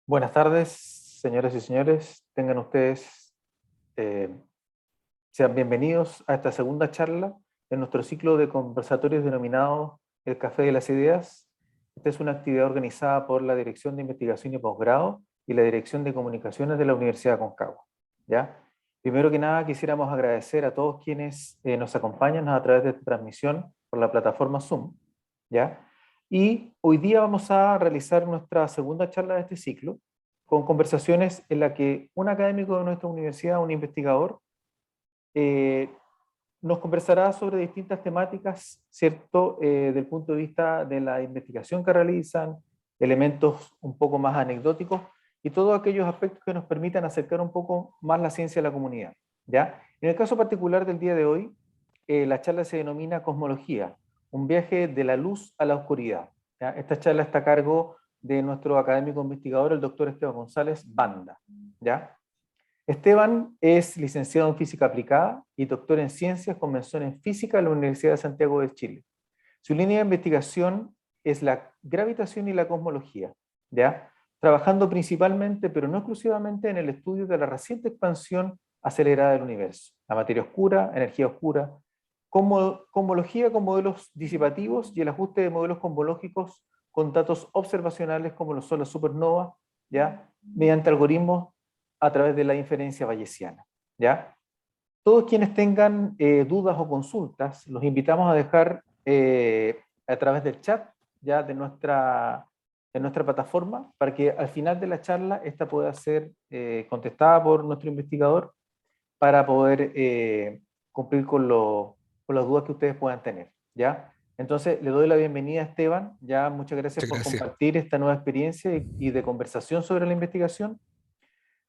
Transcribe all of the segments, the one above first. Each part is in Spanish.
Buenas tardes, señoras y señores. Tengan ustedes, eh, sean bienvenidos a esta segunda charla en nuestro ciclo de conversatorios denominado El Café de las Ideas. Esta es una actividad organizada por la Dirección de Investigación y Posgrado y la Dirección de Comunicaciones de la Universidad de Concagua. ¿Ya? Primero que nada, quisiéramos agradecer a todos quienes nos acompañan a través de esta transmisión por la plataforma Zoom. ¿Ya? Y hoy día vamos a realizar nuestra segunda charla de este ciclo, con conversaciones en la que un académico de nuestra universidad, un investigador, eh, nos conversará sobre distintas temáticas, ¿cierto? Del punto de vista de la investigación que realizan, elementos un poco más anecdóticos y todos aquellos aspectos que nos permitan acercar un poco más la ciencia a la comunidad, ¿ya? En el caso particular del día de hoy, la charla se denomina Cosmología, un viaje de la luz a la oscuridad, ¿ya? Esta charla está a cargo de nuestro académico investigador, el doctor Esteban González Banda, ¿ya? Esteban es licenciado en Física Aplicada y doctor en Ciencias con mención en Física en la Universidad de Santiago de Chile. Su línea de investigación es la gravitación y la cosmología, ¿ya? Trabajando principalmente, pero no exclusivamente, en el estudio de la reciente expansión acelerada del universo, la materia oscura, energía oscura, cosmología con modelos disipativos y el ajuste de modelos cosmológicos con datos observacionales como lo son las supernovas, ¿ya? Mediante algoritmos a través de la inferencia bayesiana, ¿ya? Todos quienes tengan dudas o consultas, los invitamos a dejar a través del chat ya de nuestra plataforma para que al final de la charla esta pueda ser contestada por nuestro investigador para poder cumplir con las dudas que ustedes puedan tener, ¿ya? Entonces, le doy la bienvenida a Esteban, ya muchas gracias Muchas por gracias. compartir esta nueva experiencia y de conversación sobre la investigación.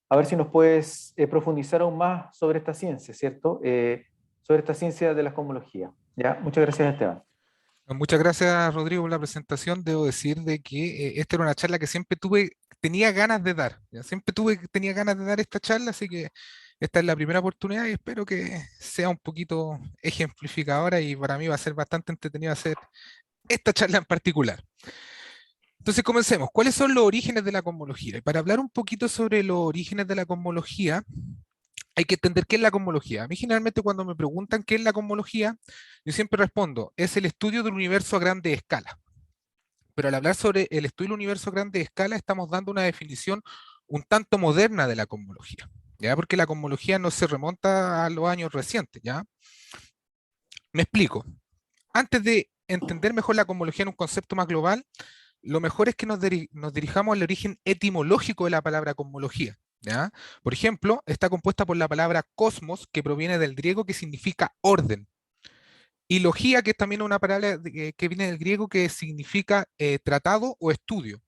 A ver si nos puedes profundizar aún más sobre esta ciencia, ¿cierto? Sobre esta ciencia de la cosmología. ¿Ya? Muchas gracias, Esteban. Muchas gracias, Rodrigo, por la presentación. Debo decir de que esta era una charla que tenía ganas de dar. ¿Ya? Tenía ganas de dar esta charla, así que esta es la primera oportunidad y espero que sea un poquito ejemplificadora y para mí va a ser bastante entretenido hacer esta charla en particular. Entonces, comencemos. ¿Cuáles son los orígenes de la cosmología? Y para hablar un poquito sobre los orígenes de la cosmología, hay que entender qué es la cosmología. A mí generalmente cuando me preguntan qué es la cosmología, yo siempre respondo, es el estudio del universo a grande escala. Pero al hablar sobre el estudio del universo a grande escala, estamos dando una definición un tanto moderna de la cosmología, ¿ya? Porque la cosmología no se remonta a los años recientes, ¿ya? Me explico. Antes de entender mejor la cosmología en un concepto más global, lo mejor es que nos dirijamos al origen etimológico de la palabra cosmología, ¿ya? Por ejemplo, está compuesta por la palabra cosmos, que proviene del griego que significa orden, y logía, que es también una palabra que viene del griego que significa tratado o estudio.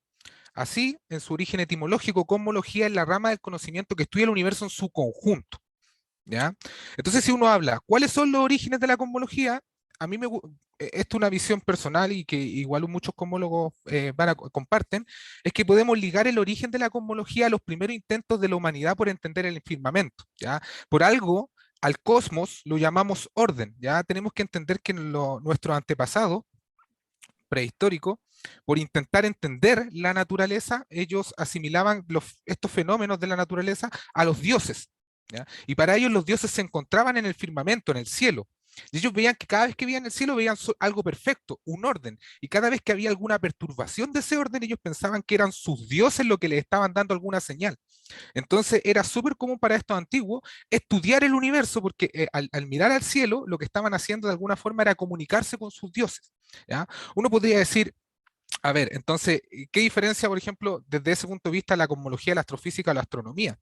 Así, en su origen etimológico, cosmología es la rama del conocimiento que estudia el universo en su conjunto, ¿ya? Entonces, si uno habla, ¿cuáles son los orígenes de la cosmología? A mí esto es una visión personal y que igual muchos cosmólogos comparten, es que podemos ligar el origen de la cosmología a los primeros intentos de la humanidad por entender el firmamento, ¿ya? Por algo, al cosmos lo llamamos orden, ¿ya? Tenemos que entender que nuestros antepasados prehistóricos, por intentar entender la naturaleza, ellos asimilaban estos fenómenos de la naturaleza a los dioses, ¿ya? Y para ellos los dioses se encontraban en el firmamento, en el cielo. Y ellos veían que cada vez que veían el cielo veían algo perfecto, un orden. Y cada vez que había alguna perturbación de ese orden, ellos pensaban que eran sus dioses los que les estaban dando alguna señal. Entonces era súper común para estos antiguos estudiar el universo porque al mirar al cielo lo que estaban haciendo de alguna forma era comunicarse con sus dioses, ¿ya? Uno podría decir, a ver, entonces, ¿qué diferencia, por ejemplo, desde ese punto de vista la cosmología, la astrofísica o la astronomía?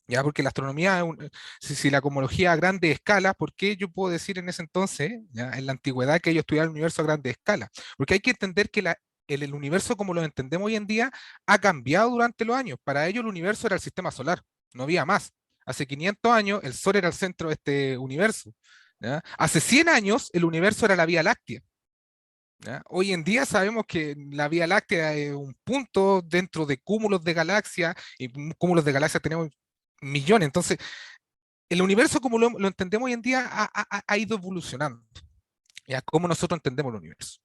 Ya, porque la astronomía, si la cosmología a grande escala, ¿por qué yo puedo decir en ese entonces, ya, en la antigüedad, que ellos estudiaban el universo a grande escala? Porque hay que entender que el universo como lo entendemos hoy en día ha cambiado durante los años. Para ellos el universo era el sistema solar, no había más. Hace 500 años el Sol era el centro de este universo, ¿ya? Hace 100 años el universo era la Vía Láctea, ¿ya? Hoy en día sabemos que la Vía Láctea es un punto dentro de cúmulos de galaxias, y cúmulos de galaxias tenemos millones. Entonces, el universo como lo entendemos hoy en día ha ido evolucionando, ¿ya? Como nosotros entendemos el universo.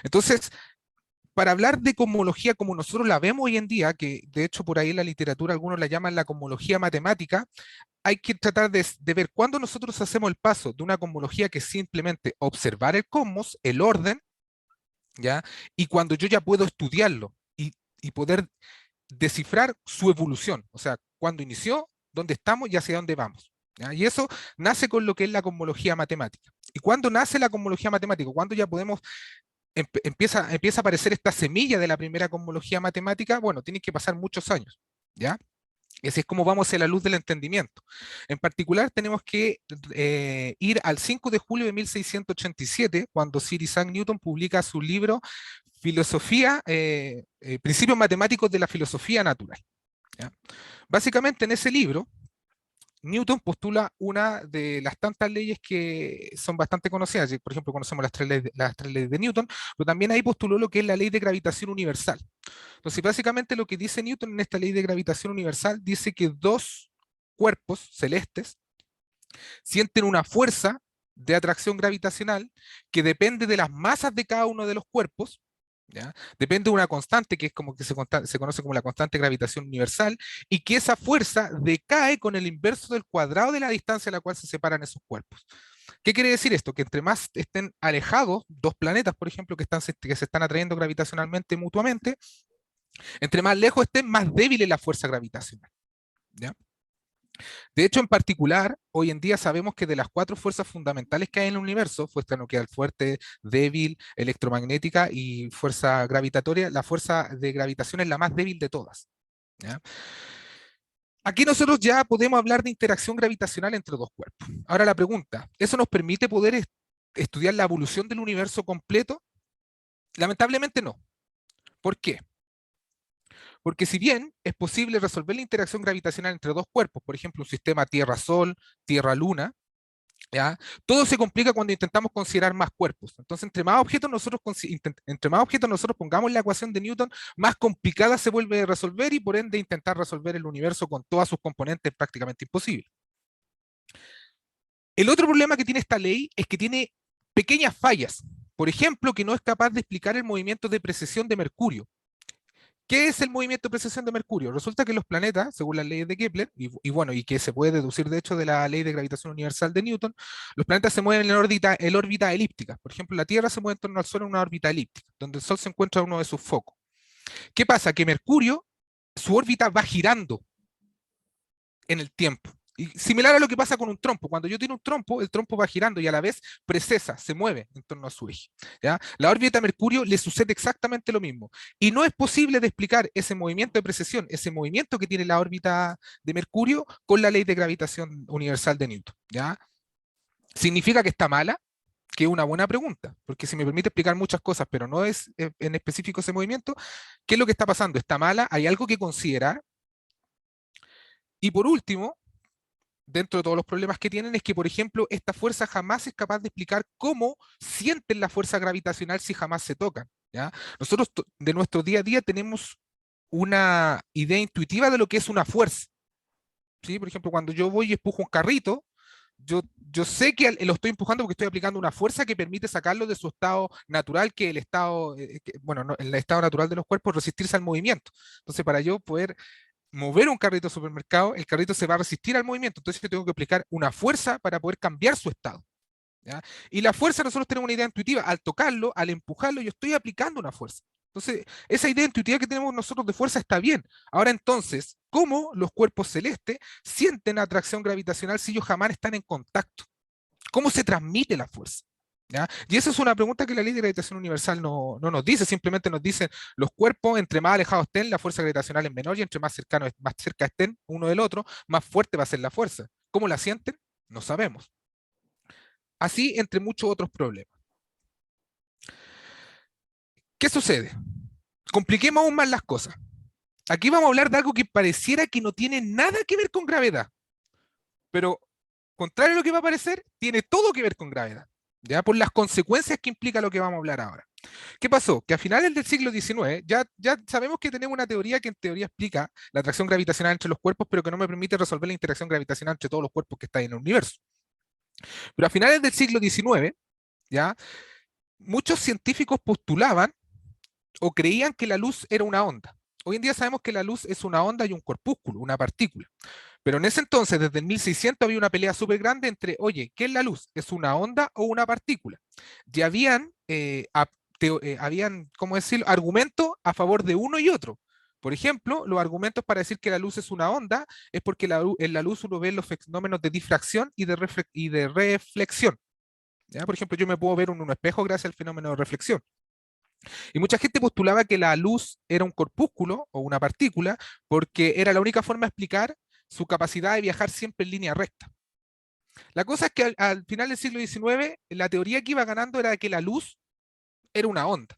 Entonces, para hablar de cosmología como nosotros la vemos hoy en día, que de hecho por ahí en la literatura algunos la llaman la cosmología matemática, hay que tratar de ver cuándo nosotros hacemos el paso de una cosmología que es simplemente observar el cosmos, el orden, ¿ya? Y cuando yo ya puedo estudiarlo y poder descifrar su evolución, o sea, cuándo inició, dónde estamos y hacia dónde vamos. ¿Ya? Y eso nace con lo que es la cosmología matemática. ¿Y cuándo nace la cosmología matemática? Cuando ya podemos empieza a aparecer esta semilla de la primera cosmología matemática, bueno, tienen que pasar muchos años, ¿ya? Y así es como vamos hacia la luz del entendimiento. En particular, tenemos que ir al 5 de julio de 1687, cuando Sir Isaac Newton publica su libro Filosofía, Principios Matemáticos de la Filosofía Natural. ¿Ya? Básicamente, en ese libro, Newton postula una de las tantas leyes que son bastante conocidas. Por ejemplo, conocemos las tres leyes de Newton, pero también ahí postuló lo que es la ley de gravitación universal. Entonces, básicamente lo que dice Newton en esta ley de gravitación universal dice que dos cuerpos celestes sienten una fuerza de atracción gravitacional que depende de las masas de cada uno de los cuerpos, ¿ya? Depende de una constante que es como que se conoce como la constante de gravitación universal, y que esa fuerza decae con el inverso del cuadrado de la distancia a la cual se separan esos cuerpos. ¿Qué quiere decir esto? Que entre más estén alejados dos planetas, por ejemplo, que se están atrayendo gravitacionalmente mutuamente, entre más lejos estén, más débil es la fuerza gravitacional. ¿Ya? De hecho, en particular, hoy en día sabemos que de las cuatro fuerzas fundamentales que hay en el universo, fuerza nuclear fuerte, débil, electromagnética y fuerza gravitatoria, la fuerza de gravitación es la más débil de todas. ¿Ya? Aquí nosotros ya podemos hablar de interacción gravitacional entre dos cuerpos. Ahora la pregunta, ¿eso nos permite poder estudiar la evolución del universo completo? Lamentablemente no. ¿Por qué? Porque si bien es posible resolver la interacción gravitacional entre dos cuerpos, por ejemplo, un sistema Tierra-Sol, Tierra-Luna, ¿ya? Todo se complica cuando intentamos considerar más cuerpos. Entonces, entre más objetos nosotros pongamos la ecuación de Newton, más complicada se vuelve a resolver y por ende intentar resolver el universo con todas sus componentes es prácticamente imposible. El otro problema que tiene esta ley es que tiene pequeñas fallas. Por ejemplo, que no es capaz de explicar el movimiento de precesión de Mercurio. ¿Qué es el movimiento de precesión de Mercurio? Resulta que los planetas, según las leyes de Kepler, y bueno, y que se puede deducir de hecho de la ley de gravitación universal de Newton, los planetas se mueven en órbita elíptica. Por ejemplo, la Tierra se mueve en torno al Sol en una órbita elíptica, donde el Sol se encuentra en uno de sus focos. ¿Qué pasa? Que Mercurio, su órbita va girando en el tiempo. Y similar a lo que pasa con un trompo. Cuando yo tiro un trompo, el trompo va girando y a la vez precesa, se mueve en torno a su eje. ¿Ya? La órbita de Mercurio le sucede exactamente lo mismo. Y no es posible de explicar ese movimiento de precesión, ese movimiento que tiene la órbita de Mercurio con la ley de gravitación universal de Newton. ¿Ya? ¿Significa que está mala? Que es una buena pregunta, porque si me permite explicar muchas cosas, pero no es en específico ese movimiento, ¿qué es lo que está pasando? ¿Está mala? ¿Hay algo que considerar? Y por último, dentro de todos los problemas que tienen es que, por ejemplo, esta fuerza jamás es capaz de explicar cómo sienten la fuerza gravitacional si jamás se tocan. ¿Ya? Nosotros de nuestro día a día tenemos una idea intuitiva de lo que es una fuerza. ¿Sí? Por ejemplo, cuando yo voy y empujo un carrito, yo sé que lo estoy empujando porque estoy aplicando una fuerza que permite sacarlo de su estado natural, que el estado, bueno, no, el estado natural de los cuerpos, resistirse al movimiento. Entonces, para yo poder mover un carrito de supermercado, el carrito se va a resistir al movimiento, entonces yo tengo que aplicar una fuerza para poder cambiar su estado. ¿Ya? Y la fuerza, nosotros tenemos una idea intuitiva, al tocarlo, al empujarlo, yo estoy aplicando una fuerza. Entonces, esa idea intuitiva que tenemos nosotros de fuerza está bien. Ahora entonces, ¿cómo los cuerpos celestes sienten atracción gravitacional si ellos jamás están en contacto? ¿Cómo se transmite la fuerza? ¿Ya? Y esa es una pregunta que la ley de gravitación universal no nos dice, simplemente nos dicen los cuerpos, entre más alejados estén, la fuerza gravitacional es menor y entre más cerca estén uno del otro, más fuerte va a ser la fuerza. ¿Cómo la sienten? No sabemos. Así entre muchos otros problemas. ¿Qué sucede? Compliquemos aún más las cosas. Aquí vamos a hablar de algo que pareciera que no tiene nada que ver con gravedad, pero contrario a lo que va a parecer, tiene todo que ver con gravedad, ¿ya? Por las consecuencias que implica lo que vamos a hablar ahora. ¿Qué pasó? Que a finales del siglo XIX ya sabemos que tenemos una teoría que en teoría explica la atracción gravitacional entre los cuerpos, pero que no me permite resolver la interacción gravitacional entre todos los cuerpos que están en el universo. Pero a finales del siglo XIX, ¿ya? Muchos científicos postulaban o creían que la luz era una onda. Hoy en día sabemos que la luz es una onda y un corpúsculo, una partícula. Pero en ese entonces, desde el 1600, había una pelea súper grande entre, oye, ¿qué es la luz? ¿Es una onda o una partícula? Y habían, ¿cómo decirlo?, argumentos a favor de uno y otro. Por ejemplo, los argumentos para decir que la luz es una onda es porque en la luz uno ve los fenómenos de difracción y de reflexión. ¿Ya? Por ejemplo, yo me puedo ver en un espejo gracias al fenómeno de reflexión. Y mucha gente postulaba que la luz era un corpúsculo o una partícula porque era la única forma de explicar su capacidad de viajar siempre en línea recta. La cosa es que al final del siglo XIX, la teoría que iba ganando era que la luz era una onda.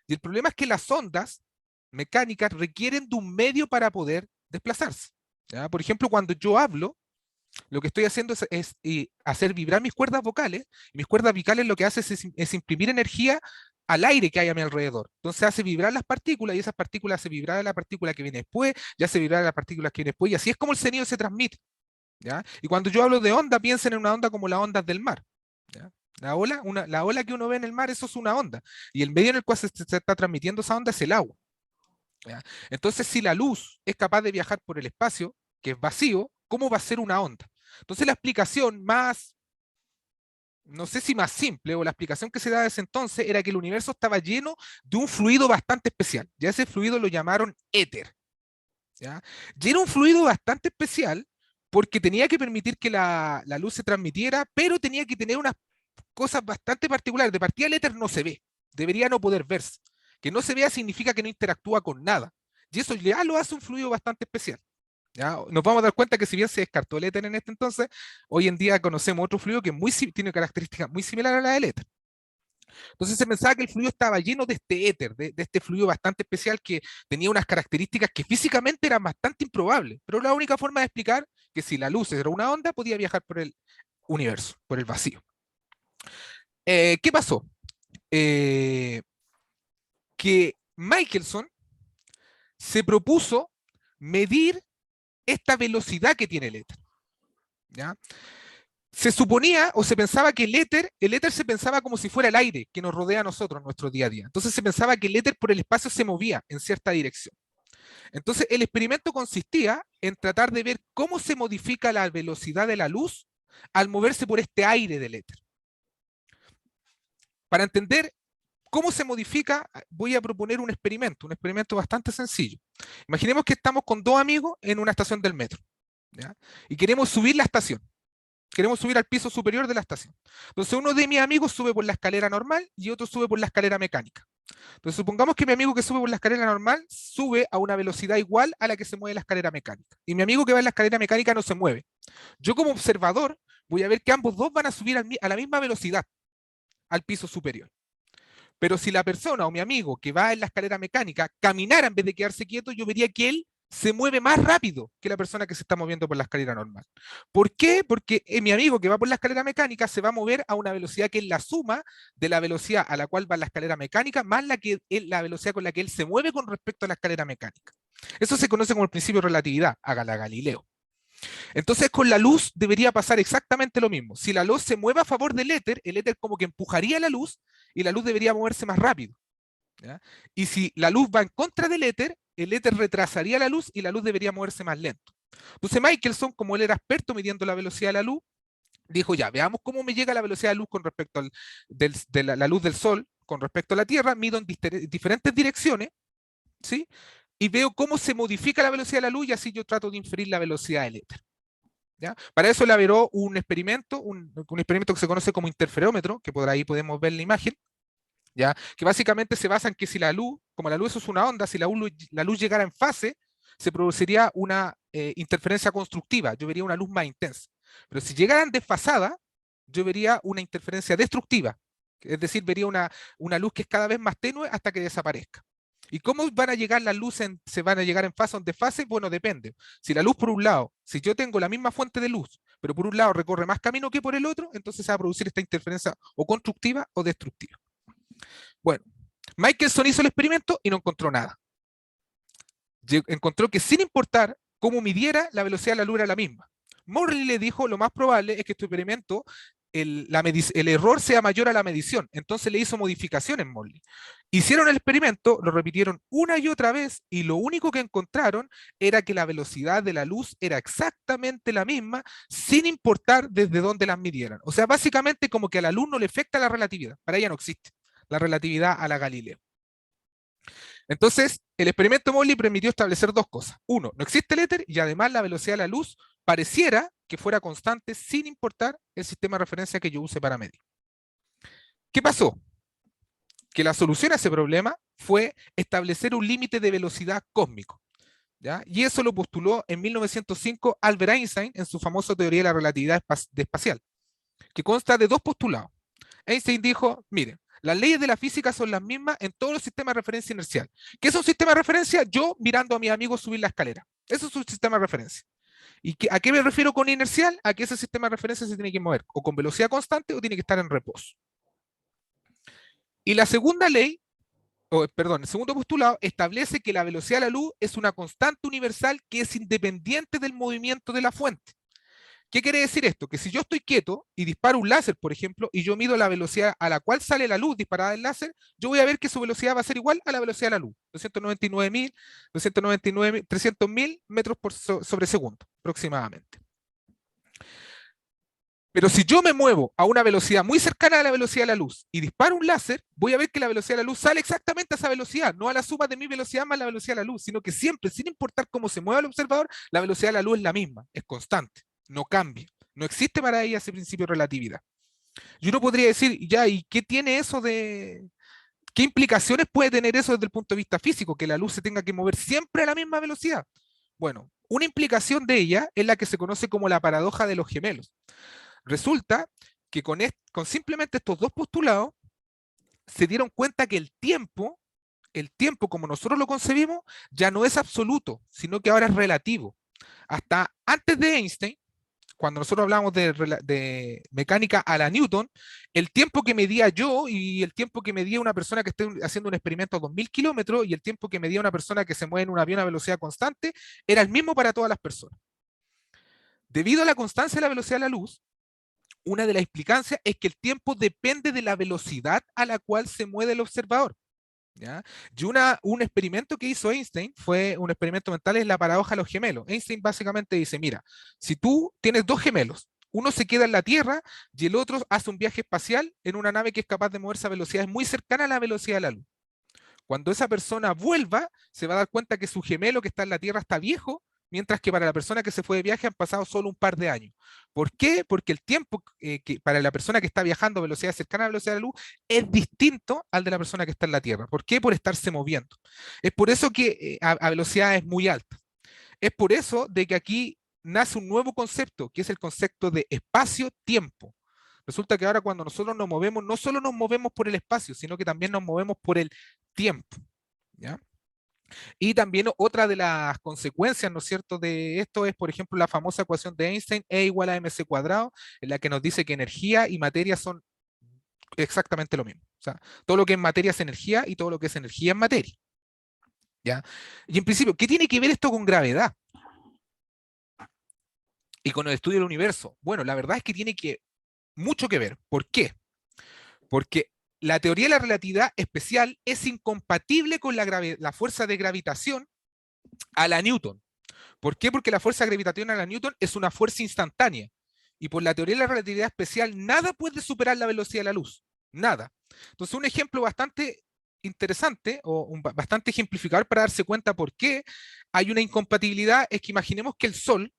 Y el problema es que las ondas mecánicas requieren de un medio para poder desplazarse. ¿Ya? Por ejemplo, cuando yo hablo, lo que estoy haciendo es hacer vibrar mis cuerdas vocales, y mis cuerdas vocales lo que hace es imprimir energía al aire que hay a mi alrededor. Entonces hace vibrar las partículas, y esas partículas hace vibrar a la partícula que viene después, y hace vibrar a la partícula que viene después, y así es como el sonido se transmite. ¿Ya? Y cuando yo hablo de onda, piensen en una onda como las ondas del mar. ¿Ya? La ola que uno ve en el mar, eso es una onda. Y el medio en el cual se está transmitiendo esa onda es el agua. ¿Ya? Entonces, si la luz es capaz de viajar por el espacio, que es vacío, ¿cómo va a ser una onda? Entonces, la explicación más, no sé si más simple, o la explicación que se da desde entonces, era que el universo estaba lleno de un fluido bastante especial. Ya ese fluido lo llamaron éter. ¿Ya? Y era un fluido bastante especial porque tenía que permitir que la luz se transmitiera, pero tenía que tener unas cosas bastante particulares. De partida el éter no se ve, debería no poder verse. Que no se vea significa que no interactúa con nada. Y eso ya lo hace un fluido bastante especial. ¿Ya? Nos vamos a dar cuenta que si bien se descartó el éter en este entonces, hoy en día conocemos otro fluido que tiene características muy similares a la del éter. Entonces se pensaba que el fluido estaba lleno de este éter, de este fluido bastante especial que tenía unas características que físicamente eran bastante improbables, pero la única forma de explicar que si la luz era una onda, podía viajar por el universo, por el vacío. ¿Qué pasó? Eh, que Michelson se propuso medir esta velocidad que tiene el éter. ¿Ya? Se suponía o se pensaba que el éter se pensaba como si fuera el aire que nos rodea a nosotros en nuestro día a día. Entonces se pensaba que el éter por el espacio se movía en cierta dirección. Entonces el experimento consistía en tratar de ver cómo se modifica la velocidad de la luz al moverse por este aire del éter. Para entender cómo se modifica, voy a proponer un experimento bastante sencillo. Imaginemos que estamos con dos amigos en una estación del metro, ¿ya? Y queremos subir la estación. Queremos subir al piso superior de la estación. Entonces uno de mis amigos sube por la escalera normal y otro sube por la escalera mecánica. Entonces supongamos que mi amigo que sube por la escalera normal sube a una velocidad igual a la que se mueve la escalera mecánica. Y mi amigo que va en la escalera mecánica no se mueve. Yo como observador voy a ver que ambos dos van a subir a la misma velocidad al piso superior. Pero si la persona o mi amigo que va en la escalera mecánica caminara en vez de quedarse quieto, yo vería que él se mueve más rápido que la persona que se está moviendo por la escalera normal. ¿Por qué? Porque mi amigo que va por la escalera mecánica se va a mover a una velocidad que es la suma de la velocidad a la cual va la escalera mecánica más la velocidad con la que él se mueve con respecto a la escalera mecánica. Eso se conoce como el principio de relatividad, a la Galileo. Entonces con la luz debería pasar exactamente lo mismo. Si la luz se mueve a favor del éter, el éter como que empujaría la luz y la luz debería moverse más rápido. ¿Ya? Y si la luz va en contra del éter, el éter retrasaría la luz y la luz debería moverse más lento. Entonces Michelson, como él era experto midiendo la velocidad de la luz, dijo ya, veamos cómo me llega la velocidad de luz con respecto de la luz del Sol con respecto a la Tierra, mido en diferentes direcciones, ¿sí? Y veo cómo se modifica la velocidad de la luz y así yo trato de inferir la velocidad del éter. ¿Ya? Para eso le averó un experimento, un experimento que se conoce como interferómetro, que por ahí podemos ver la imagen, ¿ya? Que básicamente se basa en que si la luz, como la luz es una onda, si la luz llegara en fase, se produciría una interferencia constructiva, yo vería una luz más intensa. Pero si llegaran desfasada, yo vería una interferencia destructiva, es decir, vería una luz que es cada vez más tenue hasta que desaparezca. ¿Y cómo van a llegar las luces? ¿Se van a llegar en fase o en desfase? Bueno, depende. Si la luz por un lado, si yo tengo la misma fuente de luz, pero por un lado recorre más camino que por el otro, entonces se va a producir esta interferencia o constructiva o destructiva. Bueno, Michelson hizo el experimento y no encontró nada. Encontró que sin importar cómo midiera, la velocidad de la luz era la misma. Morley le dijo, lo más probable es que este experimento, el error sea mayor a la medición. Entonces le hizo modificaciones Morley. Hicieron el experimento, lo repitieron una y otra vez y lo único que encontraron era que la velocidad de la luz era exactamente la misma sin importar desde dónde las midieran. O sea, básicamente como que a la luz no le afecta la relatividad. Para ella no existe la relatividad a la Galileo. Entonces, el experimento Morley permitió establecer dos cosas. Uno, no existe el éter y además la velocidad de la luz pareciera que fuera constante sin importar el sistema de referencia que yo use para medir. ¿Qué pasó? Que la solución a ese problema fue establecer un límite de velocidad cósmico, ¿ya? Y eso lo postuló en 1905 Albert Einstein en su famosa teoría de la relatividad espacial, que consta de dos postulados. Einstein dijo, miren, las leyes de la física son las mismas en todos los sistemas de referencia inercial. ¿Qué es un sistema de referencia? Yo mirando a mis amigos subir la escalera. Eso es un sistema de referencia. ¿Y a qué me refiero con inercial? A que ese sistema de referencia se tiene que mover o con velocidad constante o tiene que estar en reposo. Y la segunda ley perdón, el segundo postulado establece que la velocidad de la luz es una constante universal que es independiente del movimiento de la fuente. ¿Qué quiere decir esto? Que si yo estoy quieto y disparo un láser, por ejemplo, y yo mido la velocidad a la cual sale la luz disparada del láser, yo voy a ver que su velocidad va a ser igual a la velocidad de la luz, 299.000, 299, 300.000 metros sobre segundo, aproximadamente. Pero si yo me muevo a una velocidad muy cercana a la velocidad de la luz y disparo un láser, voy a ver que la velocidad de la luz sale exactamente a esa velocidad, no a la suma de mi velocidad más la velocidad de la luz, sino que siempre, sin importar cómo se mueva el observador, la velocidad de la luz es la misma, es constante, no cambia. No existe para ella ese principio de relatividad. Y uno podría decir, ya, ¿y qué tiene eso de... ¿Qué implicaciones puede tener eso desde el punto de vista físico? Que la luz se tenga que mover siempre a la misma velocidad. Bueno, una implicación de ella es la que se conoce como la paradoja de los gemelos. Resulta que con simplemente estos dos postulados se dieron cuenta que el tiempo como nosotros lo concebimos, ya no es absoluto, sino que ahora es relativo. Hasta antes de Einstein, cuando nosotros hablamos de mecánica a la Newton, el tiempo que medía yo y el tiempo que medía una persona que esté haciendo un experimento a 2000 kilómetros y el tiempo que medía una persona que se mueve en un avión a velocidad constante era el mismo para todas las personas. Debido a la constancia de la velocidad de la luz, una de las implicancias es que el tiempo depende de la velocidad a la cual se mueve el observador. ¿Ya? Y un experimento que hizo Einstein fue un experimento mental, es la paradoja de los gemelos. Einstein básicamente dice, mira, si tú tienes dos gemelos, uno se queda en la Tierra y el otro hace un viaje espacial en una nave que es capaz de moverse a velocidades muy cercanas a la velocidad de la luz. Cuando esa persona vuelva, se va a dar cuenta que su gemelo que está en la Tierra está viejo, mientras que para la persona que se fue de viaje han pasado solo un par de años. ¿Por qué? Porque el tiempo que para la persona que está viajando a velocidad cercana a la velocidad de la luz es distinto al de la persona que está en la Tierra. ¿Por qué? Por estarse moviendo. Es por eso que a velocidades muy altas. Es por eso de que aquí nace un nuevo concepto, que es el concepto de espacio-tiempo. Resulta que ahora cuando nosotros nos movemos, no solo nos movemos por el espacio, sino que también nos movemos por el tiempo. ¿Ya? Y también otra de las consecuencias, ¿no es cierto?, de esto es, por ejemplo, la famosa ecuación de Einstein, E igual a mc cuadrado, en la que nos dice que energía y materia son exactamente lo mismo. O sea, todo lo que es materia es energía y todo lo que es energía es materia. ¿Ya? Y en principio, ¿qué tiene que ver esto con gravedad? Y con el estudio del universo. Bueno, la verdad es que tiene mucho que ver. ¿Por qué? Porque la teoría de la relatividad especial es incompatible con la fuerza de gravitación a la Newton. ¿Por qué? Porque la fuerza de gravitación a la Newton es una fuerza instantánea. Y por la teoría de la relatividad especial, nada puede superar la velocidad de la luz. Nada. Entonces, un ejemplo bastante interesante o bastante ejemplificador para darse cuenta por qué hay una incompatibilidad es que imaginemos que el Sol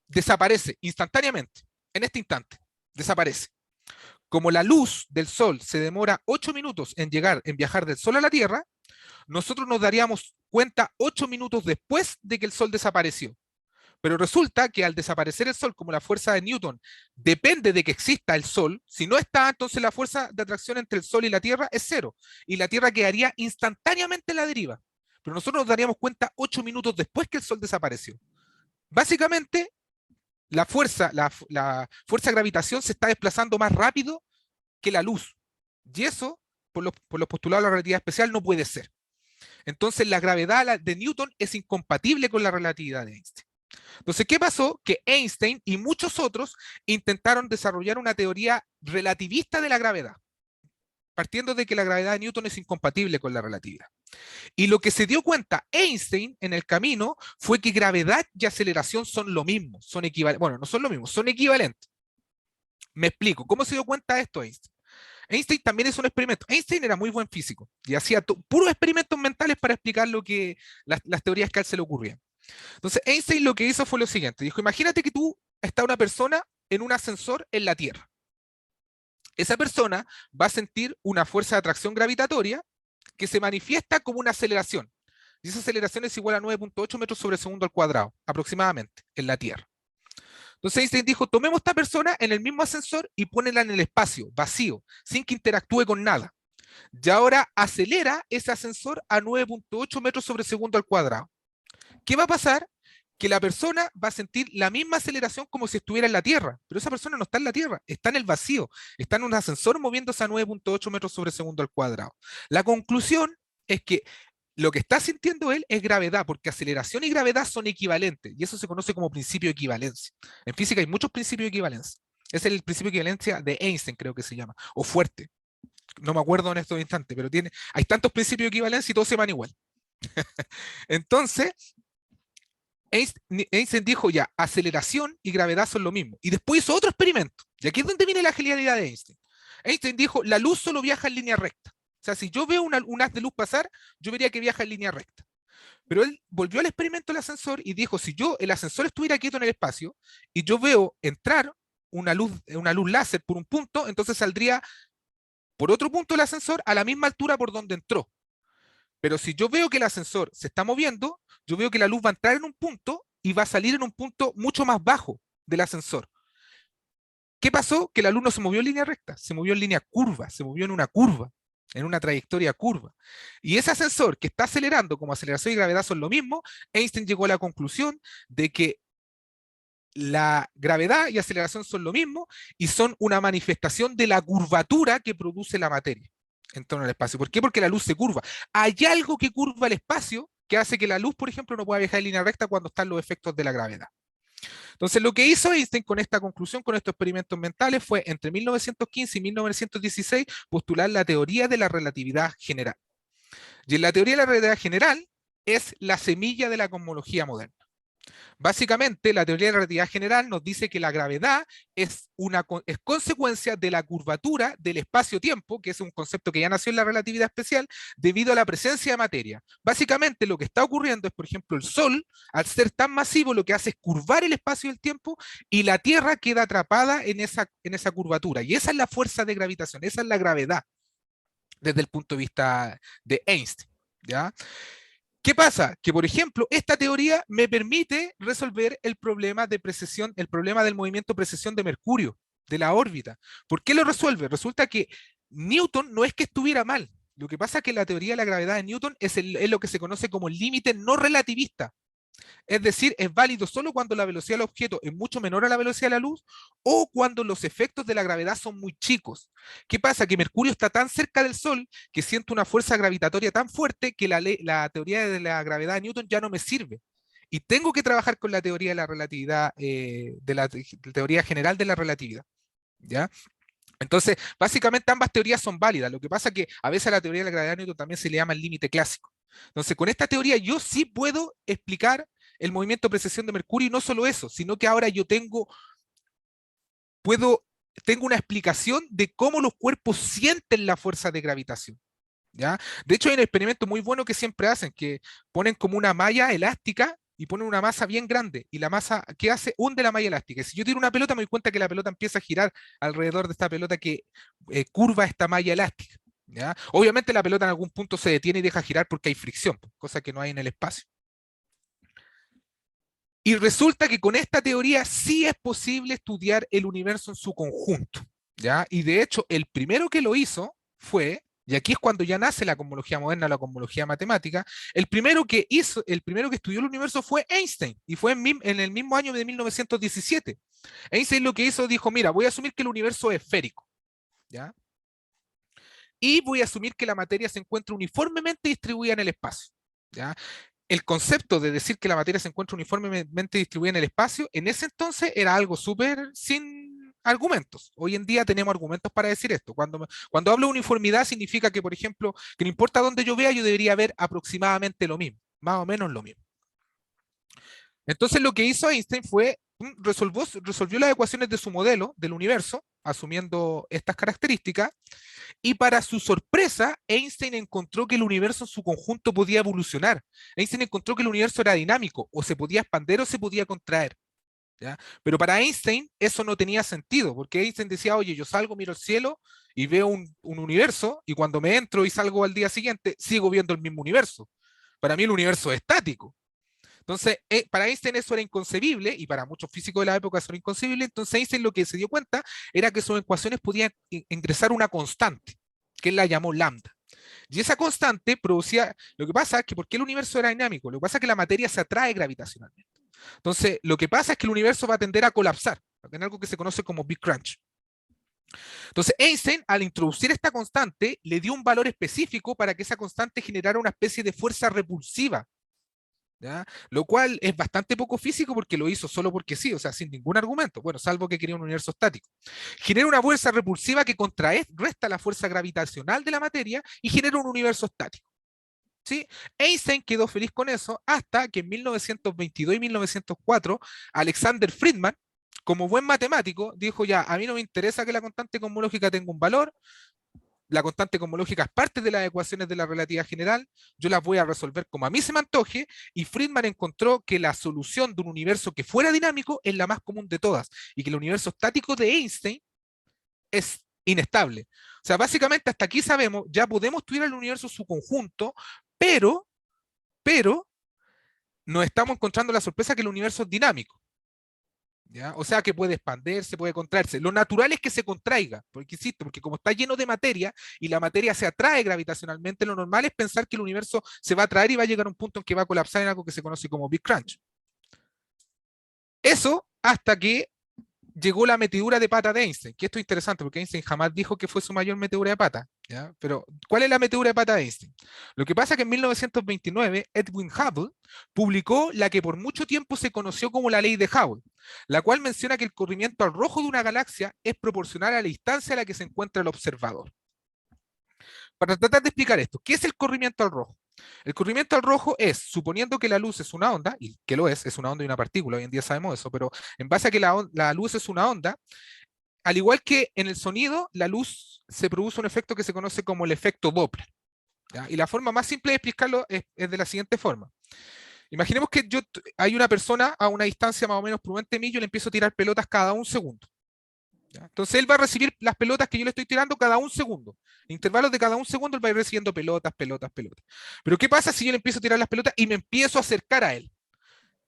desaparece instantáneamente, en este instante, desaparece. Como la luz del Sol se demora 8 minutos en viajar del Sol a la Tierra, nosotros nos daríamos cuenta 8 minutos después de que el Sol desapareció. Pero resulta que al desaparecer el Sol, como la fuerza de Newton depende de que exista el Sol, si no está, entonces la fuerza de atracción entre el Sol y la Tierra es cero, y la Tierra quedaría instantáneamente en la deriva. Pero nosotros nos daríamos cuenta 8 minutos después que el Sol desapareció. Básicamente, la fuerza de gravitación se está desplazando más rápido que la luz. Y eso, por los postulados de la relatividad especial, no puede ser. Entonces, la gravedad de Newton es incompatible con la relatividad de Einstein. Entonces, ¿qué pasó? Que Einstein y muchos otros intentaron desarrollar una teoría relativista de la gravedad. partiendo de que la gravedad de Newton es incompatible con la relatividad. Y lo que se dio cuenta Einstein en el camino fue que gravedad y aceleración son lo mismo, son equivalentes. Bueno, no son lo mismo, son equivalentes. Me explico. ¿Cómo se dio cuenta de esto Einstein? Einstein también es un experimento. Einstein era muy buen físico y hacía puros experimentos mentales para explicar lo que las teorías que a él se le ocurrían. Entonces, Einstein lo que hizo fue lo siguiente. Dijo, imagínate que tú está una persona en un ascensor en la Tierra. Esa persona va a sentir una fuerza de atracción gravitatoria que se manifiesta como una aceleración. Y esa aceleración es igual a 9.8 metros sobre segundo al cuadrado, aproximadamente, en la Tierra. Entonces Einstein dijo, tomemos a esta persona en el mismo ascensor y ponela en el espacio, vacío, sin que interactúe con nada. Y ahora acelera ese ascensor a 9.8 metros sobre segundo al cuadrado. ¿Qué va a pasar? Que la persona va a sentir la misma aceleración como si estuviera en la Tierra, pero esa persona no está en la Tierra, está en el vacío, está en un ascensor moviéndose a 9.8 metros sobre segundo al cuadrado. La conclusión es que lo que está sintiendo él es gravedad, porque aceleración y gravedad son equivalentes, y eso se conoce como principio de equivalencia. En física hay muchos principios de equivalencia. Es el principio de equivalencia de Einstein, creo que se llama, o fuerte. No me acuerdo en estos instantes, pero hay tantos principios de equivalencia y todos se van igual. Entonces, Einstein dijo ya, aceleración y gravedad son lo mismo. Y después hizo otro experimento. Y aquí es donde viene la genialidad de Einstein. Einstein dijo, la luz solo viaja en línea recta. O sea, si yo veo un haz de luz pasar, yo vería que viaja en línea recta. Pero él volvió al experimento del ascensor y dijo, si el ascensor estuviera quieto en el espacio y yo veo entrar una luz láser por un punto, entonces saldría por otro punto del ascensor a la misma altura por donde entró. Pero si yo veo que el ascensor se está moviendo, yo veo que la luz va a entrar en un punto y va a salir en un punto mucho más bajo del ascensor. ¿Qué pasó? Que la luz no se movió en línea recta, se movió en línea curva, se movió en una curva, en una trayectoria curva. Y ese ascensor que está acelerando, como aceleración y gravedad son lo mismo, Einstein llegó a la conclusión de que la gravedad y aceleración son lo mismo y son una manifestación de la curvatura que produce la materia en torno al espacio. ¿Por qué? Porque la luz se curva. Hay algo que curva el espacio que hace que la luz, por ejemplo, no pueda viajar en línea recta cuando están los efectos de la gravedad. Entonces, lo que hizo Einstein con esta conclusión, con estos experimentos mentales, fue entre 1915 y 1916 postular la teoría de la relatividad general. Y en la teoría de la relatividad general es la semilla de la cosmología moderna. Básicamente, la teoría de la relatividad general nos dice que la gravedad es consecuencia de la curvatura del espacio-tiempo, que es un concepto que ya nació en la relatividad especial, debido a la presencia de materia. Básicamente, lo que está ocurriendo es, por ejemplo, el Sol, al ser tan masivo, lo que hace es curvar el espacio y el tiempo, y la Tierra queda atrapada en esa curvatura. Y esa es la fuerza de gravitación, esa es la gravedad, desde el punto de vista de Einstein, ¿ya? ¿Qué pasa? Que, por ejemplo, esta teoría me permite resolver el problema de precesión, el problema del movimiento precesión de Mercurio, de la órbita. ¿Por qué lo resuelve? Resulta que Newton no es que estuviera mal. Lo que pasa es que la teoría de la gravedad de Newton es lo que se conoce como el límite no relativista. Es decir, es válido solo cuando la velocidad del objeto es mucho menor a la velocidad de la luz o cuando los efectos de la gravedad son muy chicos. ¿Qué pasa? Que Mercurio está tan cerca del Sol que siente una fuerza gravitatoria tan fuerte que la teoría de la gravedad de Newton ya no me sirve. Y tengo que trabajar con la teoría de la relatividad, de la teoría general de la relatividad. ¿Ya? Entonces, básicamente ambas teorías son válidas. Lo que pasa es que a veces a la teoría de la gravedad de Newton también se le llama el límite clásico. Entonces, con esta teoría yo sí puedo explicar el movimiento de precesión de Mercurio y no solo eso, sino que ahora yo tengo una explicación de cómo los cuerpos sienten la fuerza de gravitación. ¿Ya? De hecho, hay un experimento muy bueno que siempre hacen, que ponen como una malla elástica y ponen una masa bien grande, y la masa, ¿qué hace? Hunde la malla elástica. Y si yo tiro una pelota, me doy cuenta que la pelota empieza a girar alrededor de esta pelota que curva esta malla elástica. ¿Ya? Obviamente la pelota en algún punto se detiene y deja girar porque hay fricción, cosa que no hay en el espacio. Y resulta que con esta teoría sí es posible estudiar el universo en su conjunto, ¿ya? Y de hecho, el primero que lo hizo fue, y aquí es cuando ya nace la cosmología moderna, la cosmología matemática, el primero que estudió el universo fue Einstein, y fue en el mismo año de 1917. Einstein lo que hizo, dijo, mira, voy a asumir que el universo es esférico, ¿ya? Y voy a asumir que la materia se encuentra uniformemente distribuida en el espacio, ¿ya? El concepto de decir que la materia se encuentra uniformemente distribuida en el espacio, en ese entonces era algo súper sin argumentos. Hoy en día tenemos argumentos para decir esto. Cuando hablo de uniformidad significa que, por ejemplo, que no importa dónde yo vea, yo debería ver aproximadamente lo mismo, más o menos lo mismo. Entonces lo que hizo Einstein fue resolvió las ecuaciones de su modelo del universo, asumiendo estas características, y para su sorpresa, Einstein encontró que el universo en su conjunto podía evolucionar. Einstein encontró que el universo era dinámico, o se podía expandir o se podía contraer. ¿Ya? Pero para Einstein eso no tenía sentido, porque Einstein decía, oye, yo salgo, miro el cielo y veo un universo, y cuando me entro y salgo al día siguiente, sigo viendo el mismo universo. Para mí el universo es estático. Entonces, para Einstein eso era inconcebible, y para muchos físicos de la época eso era inconcebible. Entonces Einstein lo que se dio cuenta era que sus ecuaciones podían ingresar una constante, que él la llamó lambda. Y esa constante producía, lo que pasa es que, ¿por qué el universo era dinámico? Lo que pasa es que la materia se atrae gravitacionalmente. Entonces, lo que pasa es que el universo va a tender a colapsar, va a tener algo que se conoce como Big Crunch. Entonces, Einstein, al introducir esta constante, le dio un valor específico para que esa constante generara una especie de fuerza repulsiva, ¿ya? Lo cual es bastante poco físico porque lo hizo solo porque sí, o sea, sin ningún argumento, bueno, salvo que quería un universo estático. Genera una fuerza repulsiva que contrarresta la fuerza gravitacional de la materia y genera un universo estático. ¿Sí? Einstein quedó feliz con eso hasta que en 1922 y 1904 Alexander Friedman, como buen matemático, dijo ya, a mí no me interesa que la constante cosmológica tenga un valor, la constante cosmológica es parte de las ecuaciones de la relatividad general, yo las voy a resolver como a mí se me antoje, y Friedman encontró que la solución de un universo que fuera dinámico es la más común de todas, y que el universo estático de Einstein es inestable. O sea, básicamente hasta aquí sabemos, ya podemos estudiar el universo en su conjunto, pero, pero, nos estamos encontrando la sorpresa que el universo es dinámico. ¿Ya? O sea que puede expandirse, puede contraerse. Lo natural es que se contraiga, porque insisto, porque como está lleno de materia y la materia se atrae gravitacionalmente, lo normal es pensar que el universo se va a atraer y va a llegar a un punto en que va a colapsar en algo que se conoce como Big Crunch. Eso hasta que llegó la metedura de pata de Einstein, que esto es interesante porque Einstein jamás dijo que fue su mayor metedura de pata, ¿ya? Pero, ¿cuál es la metedura de pata de Einstein? Lo que pasa es que en 1929 Edwin Hubble publicó la que por mucho tiempo se conoció como la ley de Hubble, la cual menciona que el corrimiento al rojo de una galaxia es proporcional a la distancia a la que se encuentra el observador. Para tratar de explicar esto, ¿qué es el corrimiento al rojo? El corrimiento al rojo es, suponiendo que la luz es una onda, y que lo es una onda y una partícula, hoy en día sabemos eso, pero en base a que la luz es una onda, al igual que en el sonido, la luz se produce un efecto que se conoce como el efecto Doppler, ¿ya? Y la forma más simple de explicarlo es de la siguiente forma. Imaginemos que hay una persona a una distancia más o menos prudente de mí, yo le empiezo a tirar pelotas cada un segundo. ¿Ya? Entonces él va a recibir las pelotas que yo le estoy tirando cada un segundo. En intervalos de cada un segundo él va a ir recibiendo pelotas, pelotas, pelotas. Pero ¿qué pasa si yo le empiezo a tirar las pelotas y me empiezo a acercar a él?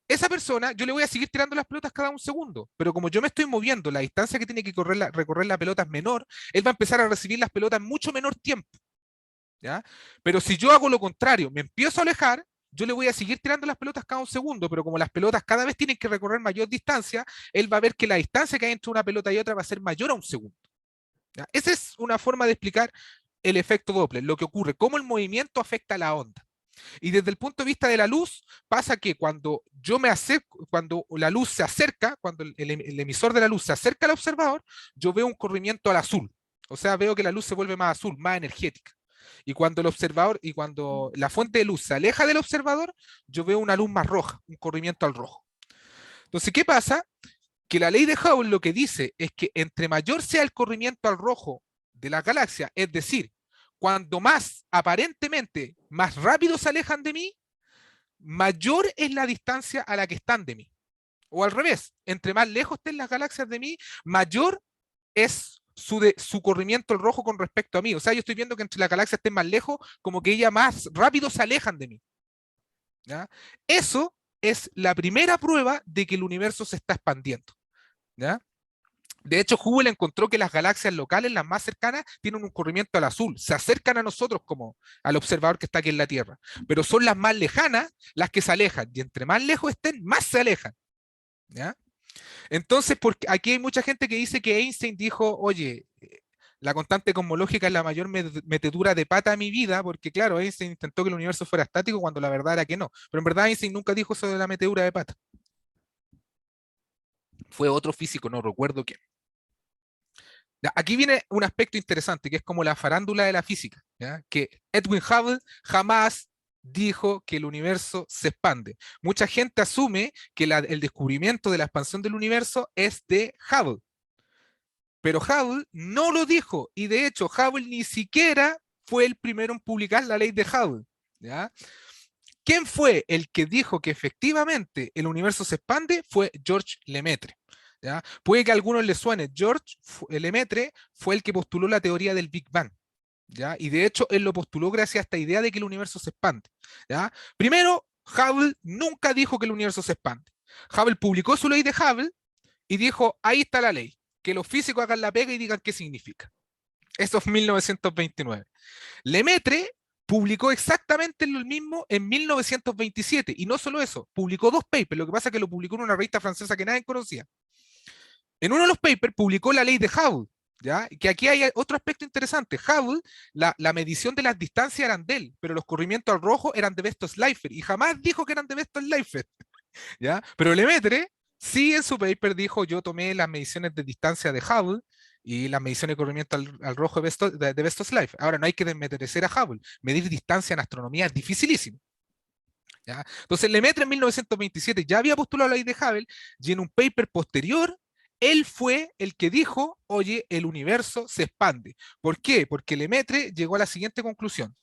Esa persona, yo le voy a seguir tirando las pelotas cada un segundo, pero como yo me estoy moviendo, la distancia que tiene que recorrer la pelota es menor, él va a empezar a recibir las pelotas en mucho menor tiempo, ¿ya? Pero si yo hago lo contrario, me empiezo a alejar, yo le voy a seguir tirando las pelotas cada un segundo, pero como las pelotas cada vez tienen que recorrer mayor distancia, él va a ver que la distancia que hay entre una pelota y otra va a ser mayor a un segundo, ¿ya? Esa es una forma de explicar el efecto Doppler, lo que ocurre, cómo el movimiento afecta a la onda. Y desde el punto de vista de la luz, pasa que cuando yo me acerco, cuando la luz se acerca, cuando el emisor de la luz se acerca al observador, yo veo un corrimiento al azul. O sea, veo que la luz se vuelve más azul, más energética. Y cuando el observador, y cuando la fuente de luz se aleja del observador, yo veo una luz más roja, un corrimiento al rojo. Entonces, ¿qué pasa? Que la ley de Hubble lo que dice es que entre mayor sea el corrimiento al rojo de la galaxia, es decir, cuando más aparentemente más rápido se alejan de mí, mayor es la distancia a la que están de mí. O al revés, entre más lejos estén las galaxias de mí, mayor es su corrimiento al rojo con respecto a mí. O sea, yo estoy viendo que entre las galaxias estén más lejos, como que ellas más rápido se alejan de mí. ¿Ya? Eso es la primera prueba de que el universo se está expandiendo. ¿Ya? De hecho, Hubble encontró que las galaxias locales, las más cercanas, tienen un corrimiento al azul, se acercan a nosotros como al observador que está aquí en la Tierra, pero son las más lejanas las que se alejan, y entre más lejos estén, más se alejan. ¿Ya? Entonces, porque aquí hay mucha gente que dice que Einstein dijo, oye, la constante cosmológica es la mayor metedura de pata de mi vida, porque claro, Einstein intentó que el universo fuera estático cuando la verdad era que no, pero en verdad Einstein nunca dijo eso de la metedura de pata. Fue otro físico, no recuerdo quién. Ya, aquí viene un aspecto interesante, que es como la farándula de la física, ¿ya? Que Edwin Hubble jamás dijo que el universo se expande. Mucha gente asume que el descubrimiento de la expansión del universo es de Hubble, pero Hubble no lo dijo, y de hecho Hubble ni siquiera fue el primero en publicar la ley de Hubble, ¿ya? ¿Quién fue el que dijo que efectivamente el universo se expande? Fue George Lemaitre. ¿Ya? Puede que a algunos les suene, Lemaitre fue el que postuló la teoría del Big Bang. ¿Ya? Y de hecho él lo postuló gracias a esta idea de que el universo se expande. ¿Ya? Primero, Hubble nunca dijo que el universo se expande. Hubble publicó su ley de Hubble y dijo, ahí está la ley, que los físicos hagan la pega y digan qué significa. Eso es 1929. Lemaitre publicó exactamente lo mismo en 1927, y no solo eso, publicó dos papers, lo que pasa es que lo publicó en una revista francesa que nadie conocía. En uno de los papers publicó la ley de Hubble, ¿ya? Que aquí hay otro aspecto interesante. Hubble, la medición de las distancias eran de él, pero los corrimientos al rojo eran de Besto-Slipher, y jamás dijo que eran de Besto-Slipher, ¿ya? Pero Lemaitre sí en su paper dijo, yo tomé las mediciones de distancia de Hubble y las mediciones de corrimiento al rojo de Besto-Slipher. Ahora, no hay que desmerecer a Hubble. Medir distancia en astronomía es dificilísimo, ¿ya? Entonces, Lemaitre en 1927 ya había postulado la ley de Hubble, y en un paper posterior, él fue el que dijo, oye, el universo se expande. ¿Por qué? Porque Lemaitre llegó a la siguiente conclusión.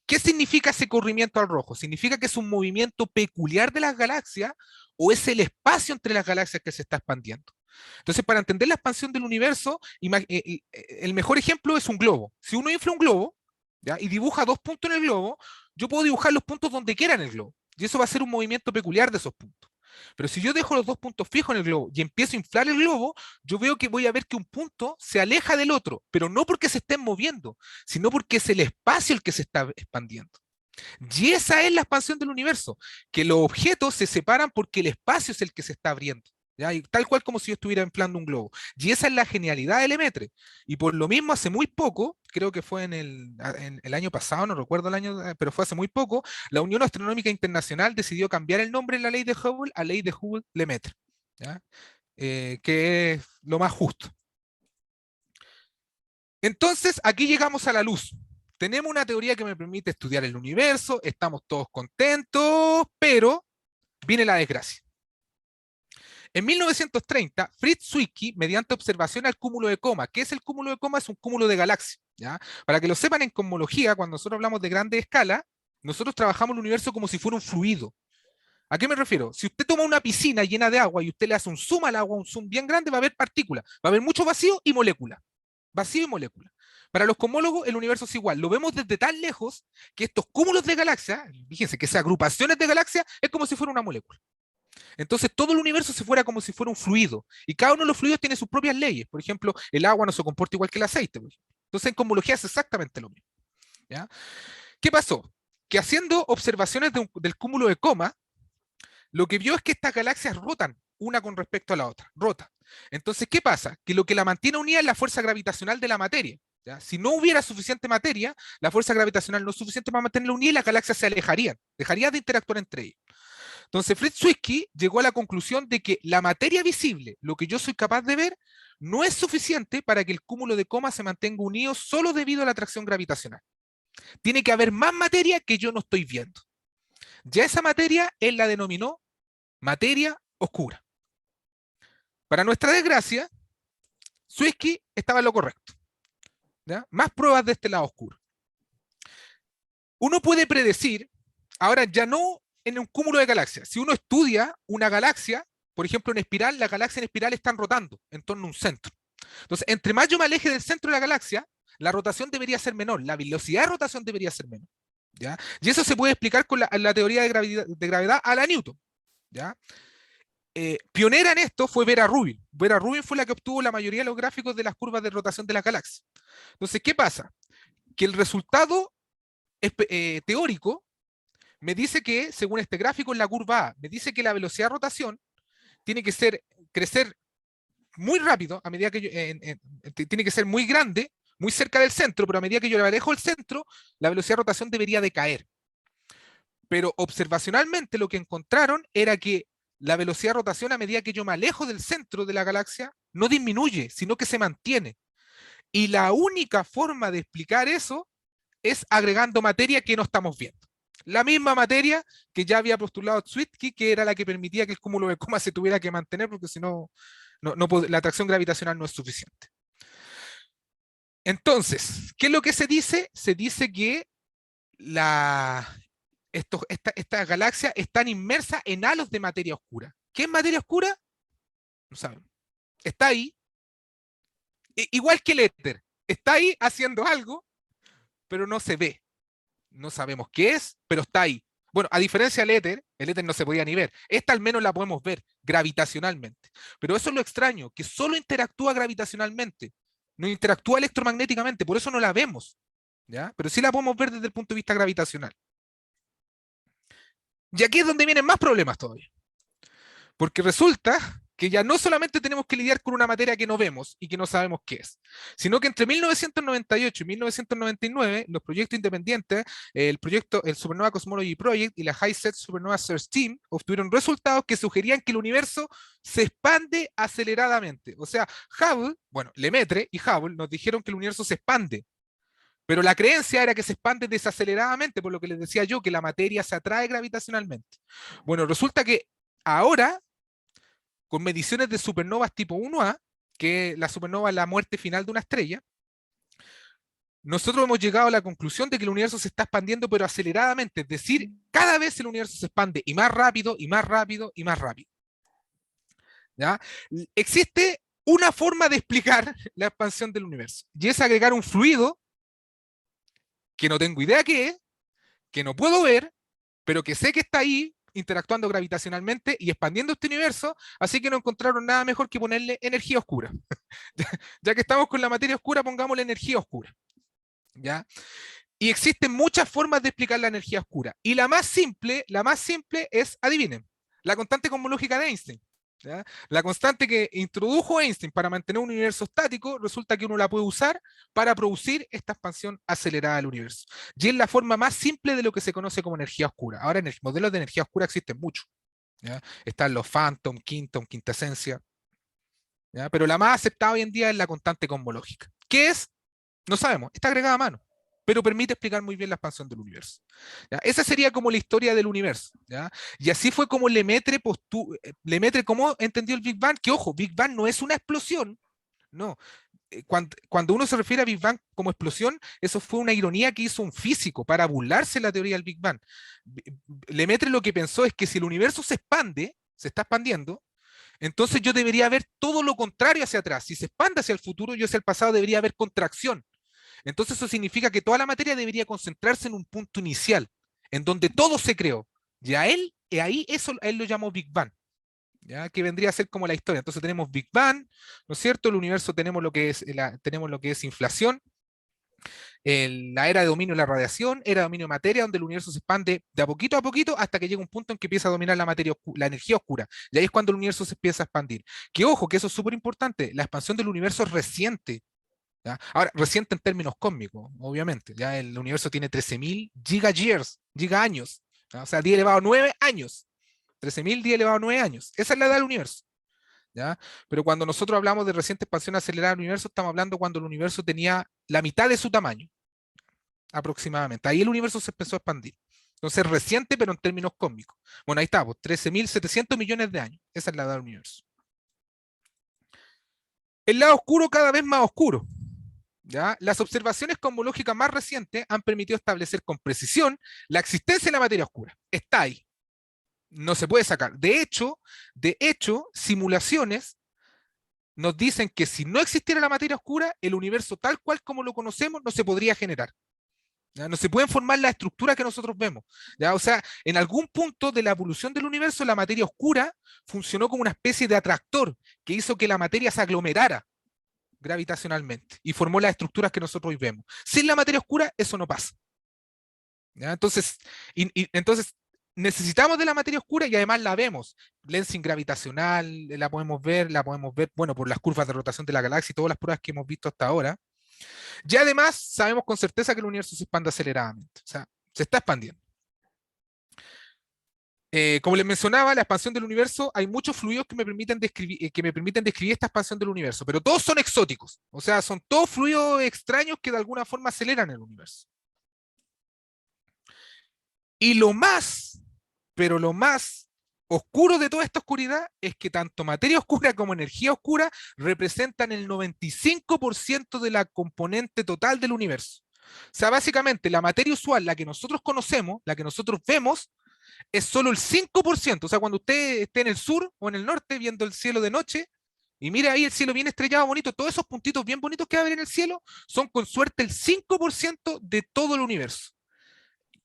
¿Qué significa ese corrimiento al rojo? ¿Significa que es un movimiento peculiar de las galaxias o es el espacio entre las galaxias que se está expandiendo? Entonces, para entender la expansión del universo, el mejor ejemplo es un globo. Si uno infla un globo, ¿ya? Y dibuja dos puntos en el globo, yo puedo dibujar los puntos donde quiera en el globo. Y eso va a ser un movimiento peculiar de esos puntos. Pero si yo dejo los dos puntos fijos en el globo y empiezo a inflar el globo, yo veo que voy a ver que un punto se aleja del otro, pero no porque se estén moviendo, sino porque es el espacio el que se está expandiendo. Y esa es la expansión del universo, que los objetos se separan porque el espacio es el que se está abriendo. ¿Ya? Y tal cual como si yo estuviera inflando un globo. Y esa es la genialidad del Lemaitre. Y por lo mismo, hace muy poco, creo que fue en el año pasado, no recuerdo el año, pero fue hace muy poco, la Unión Astronómica Internacional decidió cambiar el nombre en la ley de Hubble a ley de Hubble-Lemaitre, que es lo más justo. Entonces, aquí llegamos a la luz. Tenemos una teoría que me permite estudiar el universo, estamos todos contentos, pero viene la desgracia. En 1930, Fritz Zwicky, mediante observación al cúmulo de coma, ¿qué es el cúmulo de coma? Es un cúmulo de galaxias, ¿ya? Para que lo sepan, en cosmología, cuando nosotros hablamos de grande escala, nosotros trabajamos el universo como si fuera un fluido. ¿A qué me refiero? Si usted toma una piscina llena de agua y usted le hace un zoom al agua, un zoom bien grande, va a haber partículas, va a haber mucho vacío y molécula. Vacío y molécula. Para los cosmólogos, el universo es igual. Lo vemos desde tan lejos que estos cúmulos de galaxias, fíjense que esas agrupaciones de galaxias, es como si fuera una molécula. Entonces todo el universo se fuera como si fuera un fluido. Y cada uno de los fluidos tiene sus propias leyes. Por ejemplo, el agua no se comporta igual que el aceite. Entonces en cosmología es exactamente lo mismo, ¿ya? ¿Qué pasó? Que haciendo observaciones del cúmulo de coma, lo que vio es que estas galaxias rotan una con respecto a la otra. Rotan. Entonces, ¿qué pasa? Que lo que la mantiene unida es la fuerza gravitacional de la materia. ¿Ya? Si no hubiera suficiente materia, la fuerza gravitacional no es suficiente para mantenerla unida y las galaxias se alejarían. Dejarían de interactuar entre ellas. Entonces, Fritz Zwicky llegó a la conclusión de que la materia visible, lo que yo soy capaz de ver, no es suficiente para que el cúmulo de coma se mantenga unido solo debido a la atracción gravitacional. Tiene que haber más materia que yo no estoy viendo. Ya esa materia él la denominó materia oscura. Para nuestra desgracia, Zwicky estaba en lo correcto. ¿Ya? Más pruebas de este lado oscuro. Uno puede predecir, ahora ya no en un cúmulo de galaxias, si uno estudia una galaxia, por ejemplo en espiral, las galaxias en espiral están rotando en torno a un centro. Entonces, entre más yo me aleje del centro de la galaxia, la rotación debería ser menor, la velocidad de rotación debería ser menor. ¿Ya? Y eso se puede explicar con la teoría de gravedad a la Newton. ¿Ya? Pionera en esto fue Vera Rubin. Vera Rubin fue la que obtuvo la mayoría de los gráficos de las curvas de rotación de la galaxia. Entonces, ¿qué pasa? Que el resultado teórico me dice que, según este gráfico en la curva A, me dice que la velocidad de rotación tiene que crecer muy rápido, a medida que tiene que ser muy grande, muy cerca del centro, pero a medida que yo le alejo el centro, la velocidad de rotación debería decaer. Pero observacionalmente lo que encontraron era que la velocidad de rotación a medida que yo me alejo del centro de la galaxia no disminuye, sino que se mantiene. Y la única forma de explicar eso es agregando materia que no estamos viendo. La misma materia que ya había postulado Zwicky, que era la que permitía que el cúmulo de coma se tuviera que mantener, porque si no, la atracción gravitacional no es suficiente. Entonces, ¿qué es lo que se dice? Se dice que estas galaxias están inmersas en halos de materia oscura. ¿Qué es materia oscura? No saben. Está ahí, igual que el éter. Está ahí haciendo algo, pero no se ve. No sabemos qué es, pero está ahí. Bueno, a diferencia del éter, el éter no se podía ni ver. Esta al menos la podemos ver gravitacionalmente. Pero eso es lo extraño, que solo interactúa gravitacionalmente, no interactúa electromagnéticamente, por eso no la vemos, ¿ya? Pero sí la podemos ver desde el punto de vista gravitacional. Y aquí es donde vienen más problemas todavía. Porque resulta que ya no solamente tenemos que lidiar con una materia que no vemos y que no sabemos qué es, sino que entre 1998 y 1999, los proyectos independientes, el Supernova Cosmology Project y la HiSET Supernova Search Team, obtuvieron resultados que sugerían que el universo se expande aceleradamente. O sea, Hubble, bueno, Lemaitre y Hubble nos dijeron que el universo se expande, pero la creencia era que se expande desaceleradamente, por lo que les decía yo, que la materia se atrae gravitacionalmente. Bueno, resulta que ahora, con mediciones de supernovas tipo 1A, que la supernova es la muerte final de una estrella, nosotros hemos llegado a la conclusión de que el universo se está expandiendo, pero aceleradamente, es decir, cada vez el universo se expande y más rápido, y más rápido, y más rápido. ¿Ya? Existe una forma de explicar la expansión del universo, y es agregar un fluido que no tengo idea qué es, que no puedo ver, pero que sé que está ahí interactuando gravitacionalmente y expandiendo este universo, así que no encontraron nada mejor que ponerle energía oscura. Ya que estamos con la materia oscura, pongámosle energía oscura. ¿Ya? Y existen muchas formas de explicar la energía oscura. Y la más simple es, adivinen, la constante cosmológica de Einstein. ¿Ya? La constante que introdujo Einstein para mantener un universo estático, resulta que uno la puede usar para producir esta expansión acelerada del universo. Y es la forma más simple de lo que se conoce como energía oscura. Ahora, en el modelo de energía oscura existen muchos. ¿Ya? Están los phantom, quintom, quintesencia. ¿Ya? Pero la más aceptada hoy en día es la constante cosmológica. ¿Qué es? No sabemos, está agregada a mano, pero permite explicar muy bien la expansión del universo. ¿Ya? Esa sería como la historia del universo. ¿Ya? Y así fue como Lemaitre cómo entendió el Big Bang, que ojo, Big Bang no es una explosión, no. Cuando uno se refiere a Big Bang como explosión, eso fue una ironía que hizo un físico para burlarse de la teoría del Big Bang. Lemaitre lo que pensó es que si el universo se expande, se está expandiendo, entonces yo debería ver todo lo contrario hacia atrás. Si se expande hacia el futuro, yo hacia el pasado debería haber contracción. Entonces eso significa que toda la materia debería concentrarse en un punto inicial, en donde todo se creó. Y a él lo llamó Big Bang, ¿ya? Que vendría a ser como la historia. Entonces tenemos Big Bang, ¿no es cierto? El universo tenemos lo que es inflación, la era de dominio de la radiación, era de dominio de materia, donde el universo se expande de a poquito hasta que llega un punto en que empieza a dominar la energía oscura. Y ahí es cuando el universo se empieza a expandir. Que ojo, que eso es súper importante, la expansión del universo es reciente. ¿Ya? Ahora, reciente en términos cósmicos, obviamente. Ya el universo tiene 13.000 giga-years, giga-años. ¿Ya? O sea, 10 elevado a 9 años. 13.000 10 elevado a 9 años. Esa es la edad del universo. ¿Ya? Pero cuando nosotros hablamos de reciente expansión acelerada del universo, estamos hablando cuando el universo tenía la mitad de su tamaño, aproximadamente. Ahí el universo se empezó a expandir. Entonces, reciente, pero en términos cósmicos. Bueno, ahí está, pues, 13.700 millones de años. Esa es la edad del universo. El lado oscuro cada vez más oscuro. ¿Ya? Las observaciones cosmológicas más recientes han permitido establecer con precisión la existencia de la materia oscura. Está ahí. No se puede sacar. De hecho, simulaciones nos dicen que si no existiera la materia oscura, el universo tal cual como lo conocemos no se podría generar. ¿Ya? No se pueden formar las estructuras que nosotros vemos. ¿Ya? O sea, en algún punto de la evolución del universo, la materia oscura funcionó como una especie de atractor que hizo que la materia se aglomerara gravitacionalmente y formó las estructuras que nosotros hoy vemos. Sin la materia oscura, eso no pasa. ¿Ya? Entonces, necesitamos de la materia oscura y además la vemos. Lensing gravitacional, la podemos ver, bueno, por las curvas de rotación de la galaxia y todas las pruebas que hemos visto hasta ahora. Y además sabemos con certeza que el universo se expande aceleradamente. O sea, se está expandiendo. Como les mencionaba, la expansión del universo, hay muchos fluidos que me permiten describir esta expansión del universo, pero todos son exóticos, o sea, son todos fluidos extraños que de alguna forma aceleran el universo. Y lo más, pero lo más oscuro de toda esta oscuridad es que tanto materia oscura como energía oscura representan el 95% de la componente total del universo. O sea, básicamente la materia usual, la que nosotros conocemos, la que nosotros vemos, es solo el 5%. O sea, cuando usted esté en el sur o en el norte viendo el cielo de noche y mire ahí el cielo bien estrellado, bonito, todos esos puntitos bien bonitos que va a haber en el cielo son con suerte el 5% de todo el universo.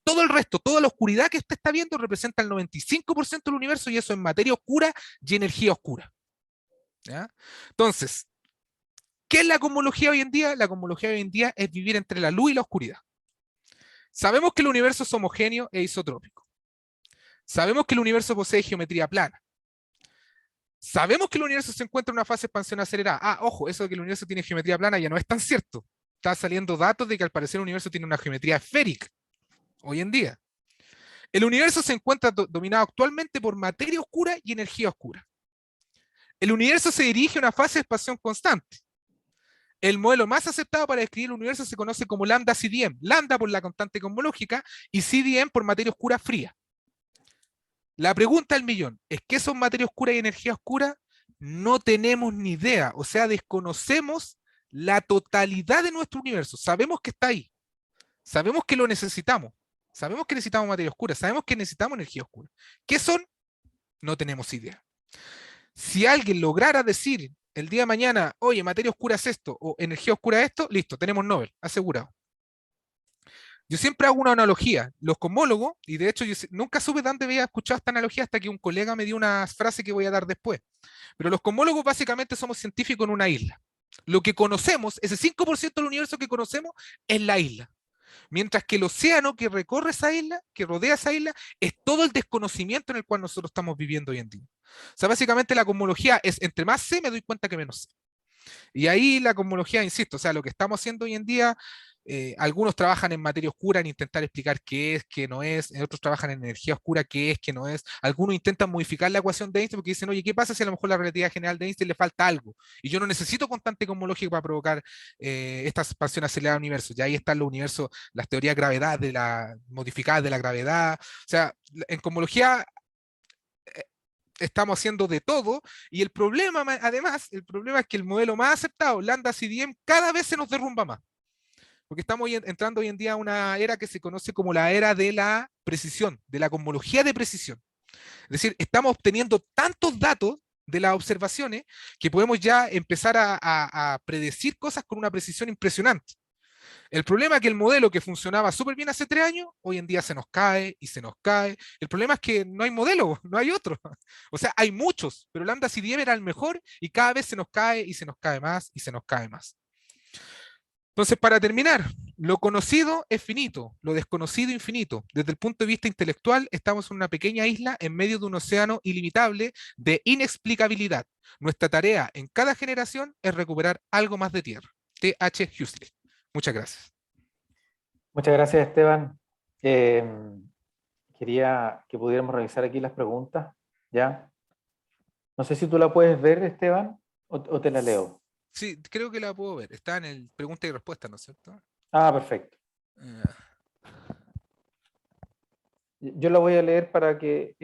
Todo el resto, toda la oscuridad que usted está viendo representa el 95% del universo y eso es materia oscura y energía oscura. ¿Ya? Entonces, ¿qué es la cosmología hoy en día? La cosmología hoy en día es vivir entre la luz y la oscuridad. Sabemos que el universo es homogéneo e isotrópico. Sabemos que el universo posee geometría plana. Sabemos que el universo se encuentra en una fase de expansión acelerada. Ah, ojo, eso de que el universo tiene geometría plana ya no es tan cierto. Está saliendo datos de que al parecer el universo tiene una geometría esférica hoy en día. El universo se encuentra dominado actualmente por materia oscura y energía oscura. El universo se dirige a una fase de expansión constante. El modelo más aceptado para describir el universo se conoce como lambda CDM, lambda por la constante cosmológica y CDM por materia oscura fría. La pregunta del millón es: ¿qué son materia oscura y energía oscura? No tenemos ni idea, o sea, desconocemos la totalidad de nuestro universo. Sabemos que está ahí, sabemos que lo necesitamos, sabemos que necesitamos materia oscura, sabemos que necesitamos energía oscura. ¿Qué son? No tenemos idea. Si alguien lograra decir el día de mañana, oye, materia oscura es esto, o energía oscura es esto, listo, tenemos Nobel, asegurado. Yo siempre hago una analogía. Los cosmólogos, y de hecho yo nunca supe de dónde había escuchado esta analogía hasta que un colega me dio una frase que voy a dar después. Pero los cosmólogos básicamente somos científicos en una isla. Lo que conocemos, ese 5% del universo que conocemos, es la isla. Mientras que el océano que recorre esa isla, que rodea esa isla, es todo el desconocimiento en el cual nosotros estamos viviendo hoy en día. O sea, básicamente la cosmología es: entre más sé, me doy cuenta que menos sé. Y ahí la cosmología, insisto, o sea, lo que estamos haciendo hoy en día, algunos trabajan en materia oscura en intentar explicar qué es, qué no es, otros trabajan en energía oscura, qué es, qué no es, algunos intentan modificar la ecuación de Einstein porque dicen, oye, ¿qué pasa si a lo mejor la relatividad general de Einstein le falta algo? Y yo no necesito constante cosmológica para provocar esta expansión acelerada del universo. Ya ahí están los universos, las teorías de gravedad, de la, modificadas de la gravedad. O sea, en cosmología estamos haciendo de todo, y el problema, además, el problema es que el modelo más aceptado, lambda CDM, cada vez se nos derrumba más, porque estamos entrando hoy en día a una era que se conoce como la era de la precisión, de la cosmología de precisión. Es decir, estamos obteniendo tantos datos de las observaciones que podemos ya empezar a predecir cosas con una precisión impresionante. El problema es que el modelo que funcionaba súper bien hace 3 años, hoy en día se nos cae y se nos cae. El problema es que no hay modelo, no hay otro. O sea, hay muchos, pero Lambda CDM era el mejor y cada vez se nos cae y se nos cae más y se nos cae más. Entonces, para terminar, lo conocido es finito, lo desconocido infinito. Desde el punto de vista intelectual, estamos en una pequeña isla en medio de un océano ilimitable de inexplicabilidad. Nuestra tarea en cada generación es recuperar algo más de tierra. T.H. Huxley. Muchas gracias. Muchas gracias, Esteban. Quería que pudiéramos revisar aquí las preguntas, ¿ya? No sé si tú la puedes ver, Esteban, o te la leo. Sí, creo que la puedo ver. Está en el pregunta y respuesta, ¿no es cierto? Ah, perfecto. Yo la voy a leer para que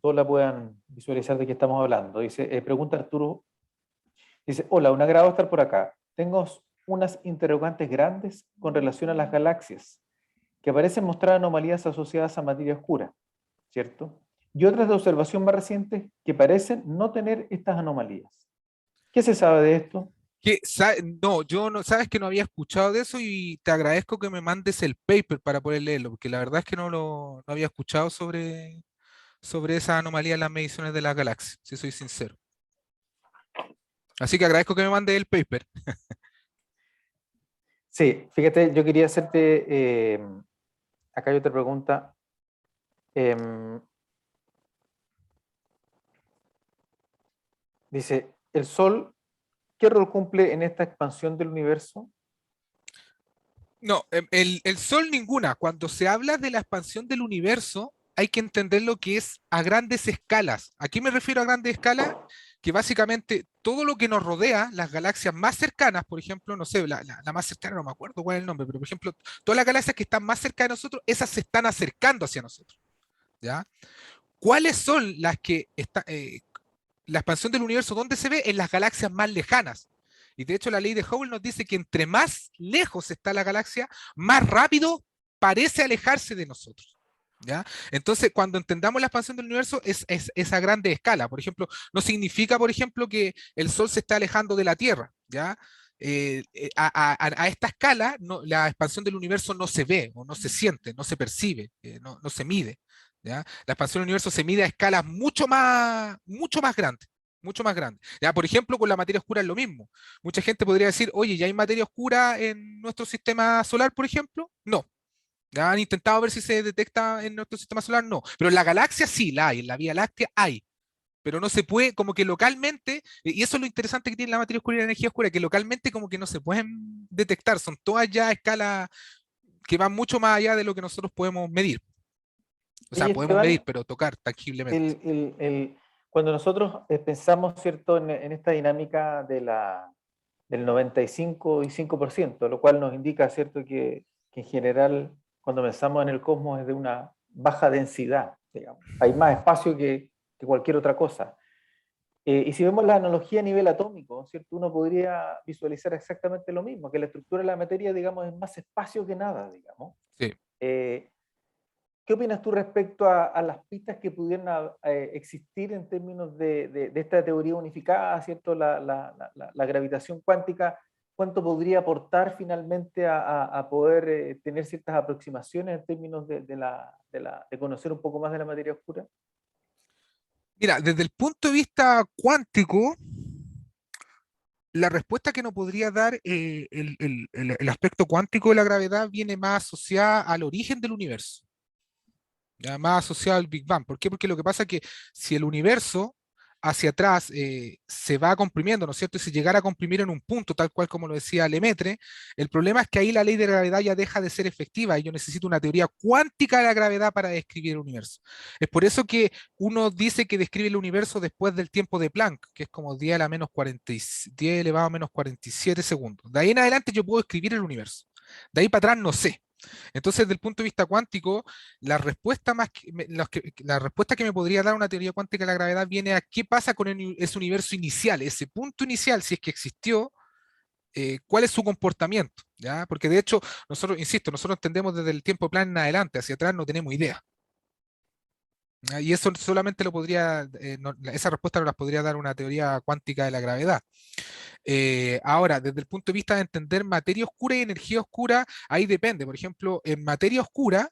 todos la puedan visualizar de qué estamos hablando. Dice, pregunta Arturo, dice, hola, un agrado estar por acá. Tengo unas interrogantes grandes con relación a las galaxias, que parecen mostrar anomalías asociadas a materia oscura, ¿cierto? Y otras de observación más recientes que parecen no tener estas anomalías. ¿Qué se sabe de esto? No, yo no, sabes que no había escuchado de eso y te agradezco que me mandes el paper para poder leerlo, porque la verdad es que no había escuchado sobre esa anomalía en las mediciones de la galaxia, si soy sincero. Así que agradezco que me mandes el paper. Sí, fíjate, yo quería hacerte, acá hay otra pregunta. Dice, ¿el Sol qué rol cumple en esta expansión del universo? No, el Sol ninguna. Cuando se habla de la expansión del universo, hay que entender lo que es a grandes escalas. ¿A qué me refiero a grandes escalas? Que básicamente todo lo que nos rodea, las galaxias más cercanas, por ejemplo, no sé, la más cercana, no me acuerdo cuál es el nombre, pero por ejemplo, todas las galaxias que están más cerca de nosotros, esas se están acercando hacia nosotros, ¿ya? ¿Cuáles son las que están, la expansión del universo, dónde se ve? En las galaxias más lejanas. Y de hecho la ley de Hubble nos dice que entre más lejos está la galaxia, más rápido parece alejarse de nosotros. ¿Ya? Entonces, cuando entendamos la expansión del universo, es a grande escala. Por ejemplo, no significa, por ejemplo, que el Sol se está alejando de la Tierra. ¿Ya? A esta escala, no, la expansión del universo no se ve, o no se siente, no se percibe, no se mide. ¿Ya? La expansión del universo se mide a escalas mucho más grandes. Mucho más grandes. ¿Ya? Por ejemplo, con la materia oscura es lo mismo. Mucha gente podría decir, oye, ¿ya hay materia oscura en nuestro sistema solar, por ejemplo? No. ¿Ya? ¿Han intentado ver si se detecta en nuestro sistema solar? No. Pero en la galaxia sí la hay, en la Vía Láctea hay. Pero no se puede, como que localmente, y eso es lo interesante que tiene la materia oscura y la energía oscura, que localmente como que no se pueden detectar, son todas ya a escala que van mucho más allá de lo que nosotros podemos medir. O sea, Oye, podemos medir, Esteban, pero tocar tangiblemente. el, cuando nosotros pensamos, ¿cierto?, en esta dinámica del 95%, lo cual nos indica, ¿cierto?, que en general, cuando pensamos en el cosmos es de una baja densidad, digamos. Hay más espacio que cualquier otra cosa. Y si vemos la analogía a nivel atómico, ¿cierto?, uno podría visualizar exactamente lo mismo, que la estructura de la materia, digamos, es más espacio que nada, digamos. Sí. Eh, ¿Qué opinas tú respecto a las pistas que pudieran existir en términos de esta teoría unificada, ¿cierto? La gravitación cuántica, ¿cuánto podría aportar finalmente a poder tener ciertas aproximaciones en términos de conocer un poco más de la materia oscura? Mira, desde el punto de vista cuántico, la respuesta que nos podría dar el aspecto cuántico de la gravedad viene más asociada al origen del universo. ¿Ya? Más asociado al Big Bang. ¿Por qué? Porque lo que pasa es que si el universo hacia atrás se va comprimiendo, ¿no es cierto? Y si llegara a comprimir en un punto, tal cual como lo decía Lemaitre, el problema es que ahí la ley de gravedad ya deja de ser efectiva y yo necesito una teoría cuántica de la gravedad para describir el universo. Es por eso que uno dice que describe el universo después del tiempo de Planck, que es como 10 a la menos 40, 10 elevado a menos 47 segundos. De ahí en adelante yo puedo escribir el universo. De ahí para atrás no sé. Entonces, desde el punto de vista cuántico, la respuesta, la respuesta que me podría dar una teoría cuántica de la gravedad viene a qué pasa con ese universo inicial, ese punto inicial, si es que existió, cuál es su comportamiento, ¿ya? Porque de hecho, nosotros, insisto, nosotros entendemos desde el tiempo plan en adelante, hacia atrás no tenemos idea. ¿Ya? Y eso solamente lo podría, esa respuesta no las podría dar una teoría cuántica de la gravedad. Ahora, desde el punto de vista de entender materia oscura y energía oscura, ahí depende. Por ejemplo, en materia oscura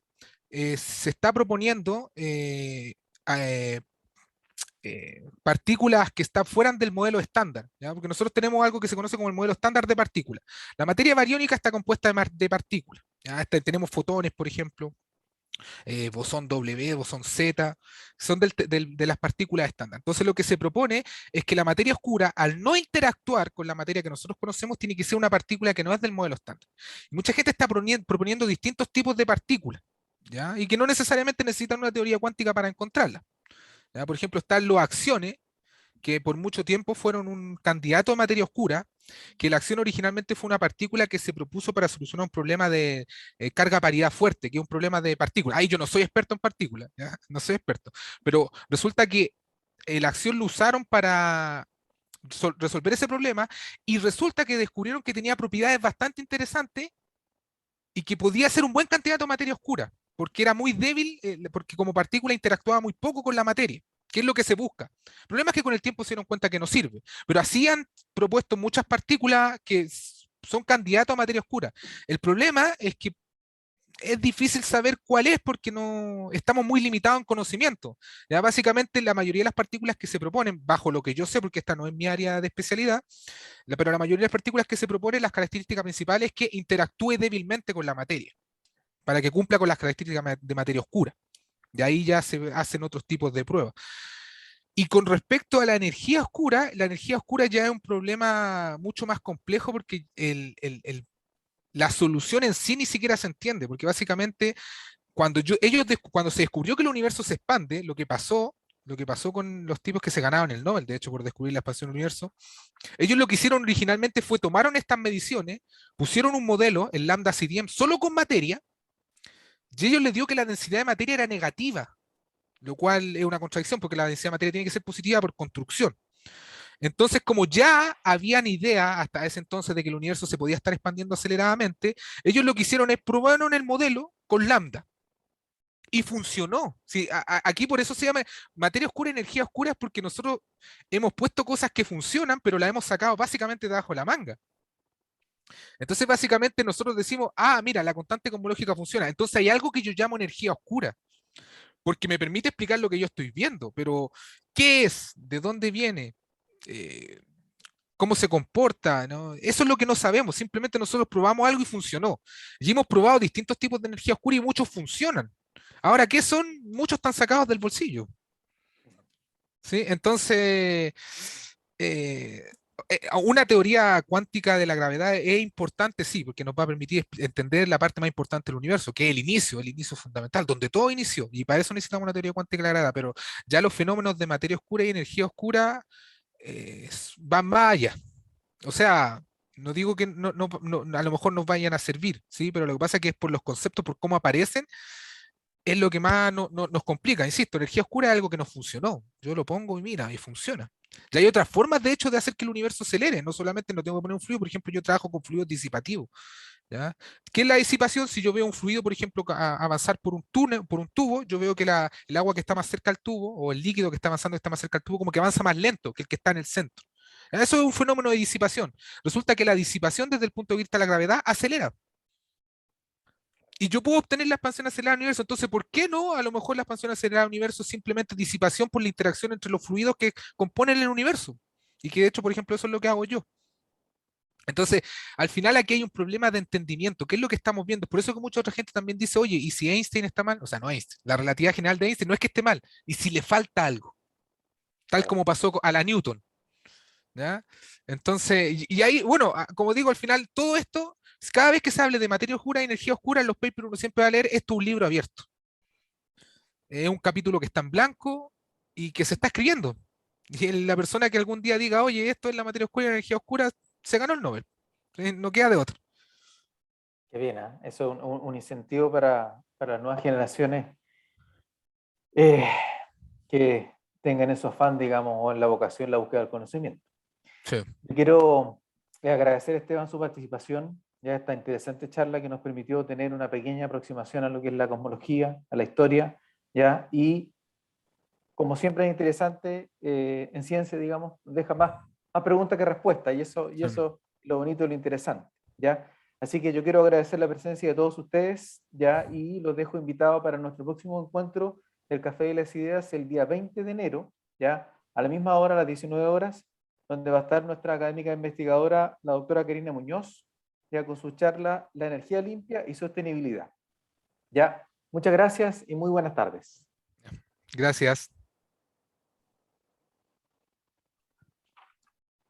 se está proponiendo eh, partículas que están fuera del modelo estándar, ¿ya? Porque nosotros tenemos algo que se conoce como el modelo estándar de partículas. La materia bariónica está compuesta de partículas. ¿Ya? Tenemos fotones, por ejemplo, bosón W, bosón Z, son de las partículas estándar. Entonces lo que se propone es que la materia oscura, al no interactuar con la materia que nosotros conocemos, tiene que ser una partícula que no es del modelo estándar. Y mucha gente está proponiendo distintos tipos de partículas, ¿ya? Y que no necesariamente necesitan una teoría cuántica para encontrarla. ¿Ya? Por ejemplo, están los acciones, que por mucho tiempo fueron un candidato a materia oscura, que la acción originalmente fue una partícula que se propuso para solucionar un problema de carga paridad fuerte, que es un problema de partículas. Ahí yo no soy experto en partículas, ¿ya? No soy experto, pero resulta que la acción lo usaron para resolver ese problema y resulta que descubrieron que tenía propiedades bastante interesantes y que podía ser un buen candidato a materia oscura, porque era muy débil, porque como partícula interactuaba muy poco con la materia, que es lo que se busca. El problema es que con el tiempo se dieron cuenta que no sirve, pero así han propuesto muchas partículas que son candidatos a materia oscura. El problema es que es difícil saber cuál es porque no estamos muy limitados en conocimiento. Ya básicamente la mayoría de las partículas que se proponen, bajo lo que yo sé, porque esta no es mi área de especialidad, pero la mayoría de las partículas que se proponen, las características principales es que interactúe débilmente con la materia, para que cumpla con las características de materia oscura. De ahí ya se hacen otros tipos de pruebas. Y con respecto a la energía oscura ya es un problema mucho más complejo porque la solución en sí ni siquiera se entiende, porque básicamente cuando se descubrió que el universo se expande, lo que pasó con los tipos que se ganaron el Nobel, de hecho, por descubrir la expansión del universo, ellos lo que hicieron originalmente fue tomaron estas mediciones, pusieron un modelo, el lambda CDM, solo con materia, y ellos les dio que la densidad de materia era negativa, lo cual es una contradicción porque la densidad de materia tiene que ser positiva por construcción. Entonces, como ya habían idea hasta ese entonces de que el universo se podía estar expandiendo aceleradamente, ellos lo que hicieron es probaron el modelo con lambda. Y funcionó. Sí, aquí por eso se llama materia oscura, energía oscura, es porque nosotros hemos puesto cosas que funcionan, pero las hemos sacado básicamente debajo de la manga. Entonces, básicamente nosotros decimos, ah, mira, la constante cosmológica funciona. Entonces hay algo que yo llamo energía oscura, porque me permite explicar lo que yo estoy viendo, pero ¿qué es? ¿De dónde viene? Eh, ¿Cómo se comporta? ¿No? Eso es lo que no sabemos. Simplemente nosotros probamos algo y funcionó. Y hemos probado distintos tipos de energía oscura y muchos funcionan. Ahora, ¿qué son? Muchos están sacados del bolsillo. ¿Sí? Entonces, eh, una teoría cuántica de la gravedad es importante, sí, porque nos va a permitir entender la parte más importante del universo, que es el inicio fundamental, donde todo inició. Y para eso necesitamos una teoría cuántica de la gravedad, pero ya los fenómenos de materia oscura y energía oscura van más allá. O sea, no digo que a lo mejor nos vayan a servir, ¿sí? Pero lo que pasa es que es por los conceptos, por cómo aparecen, es lo que más nos complica. Insisto, energía oscura es algo que no funcionó. Yo lo pongo y mira, y funciona. Y hay otras formas, de hecho, de hacer que el universo acelere. No solamente no tengo que poner un fluido, por ejemplo, yo trabajo con fluidos disipativos. ¿Ya? ¿Qué es la disipación? Si yo veo un fluido, por ejemplo, avanzar por un túnel, por un tubo, yo veo que el agua que está más cerca al tubo, o el líquido que está avanzando que está más cerca al tubo, como que avanza más lento que el que está en el centro. Eso es un fenómeno de disipación. Resulta que la disipación desde el punto de vista de la gravedad acelera. Y yo puedo obtener la expansión acelerada del universo. Entonces, ¿por qué no? A lo mejor la expansión acelerada del universo es simplemente disipación por la interacción entre los fluidos que componen el universo. Y que de hecho, por ejemplo, eso es lo que hago yo. Entonces, al final aquí hay un problema de entendimiento, que es lo que estamos viendo. Por eso que mucha otra gente también dice, oye, ¿y si Einstein está mal? O sea, no Einstein, la relatividad general de Einstein no es que esté mal, y si le falta algo, tal Claro. como pasó a la Newton. ¿Ya? Entonces, y ahí, bueno, como digo, al final todo esto, cada vez que se hable de materia oscura y energía oscura en los papers uno siempre va a leer, esto es un libro abierto. Es un capítulo que está en blanco y que se está escribiendo. Y la persona que algún día diga, oye, esto es la materia oscura y la energía oscura, se ganó el Nobel. No queda de otro. Qué bien, ¿eh? Eso es un incentivo para las nuevas generaciones eh, que tengan esos afán, digamos, o en la vocación, la búsqueda del conocimiento. Sí. Quiero agradecer a Esteban su participación, ya esta interesante charla que nos permitió tener una pequeña aproximación a lo que es la cosmología, a la historia, ya, y como siempre es interesante, en ciencia, digamos, deja más preguntas que respuestas, Sí. eso es lo bonito y lo interesante, ¿ya? Así que yo quiero agradecer la presencia de todos ustedes, ¿ya? Y los dejo invitados para nuestro próximo encuentro del Café de las Ideas el día 20 de enero, ¿ya? A la misma hora, a las 19 horas, donde va a estar nuestra académica investigadora, la doctora Karina Muñoz, ya con su charla La energía limpia y sostenibilidad, ¿ya? Muchas gracias y muy buenas tardes. Gracias.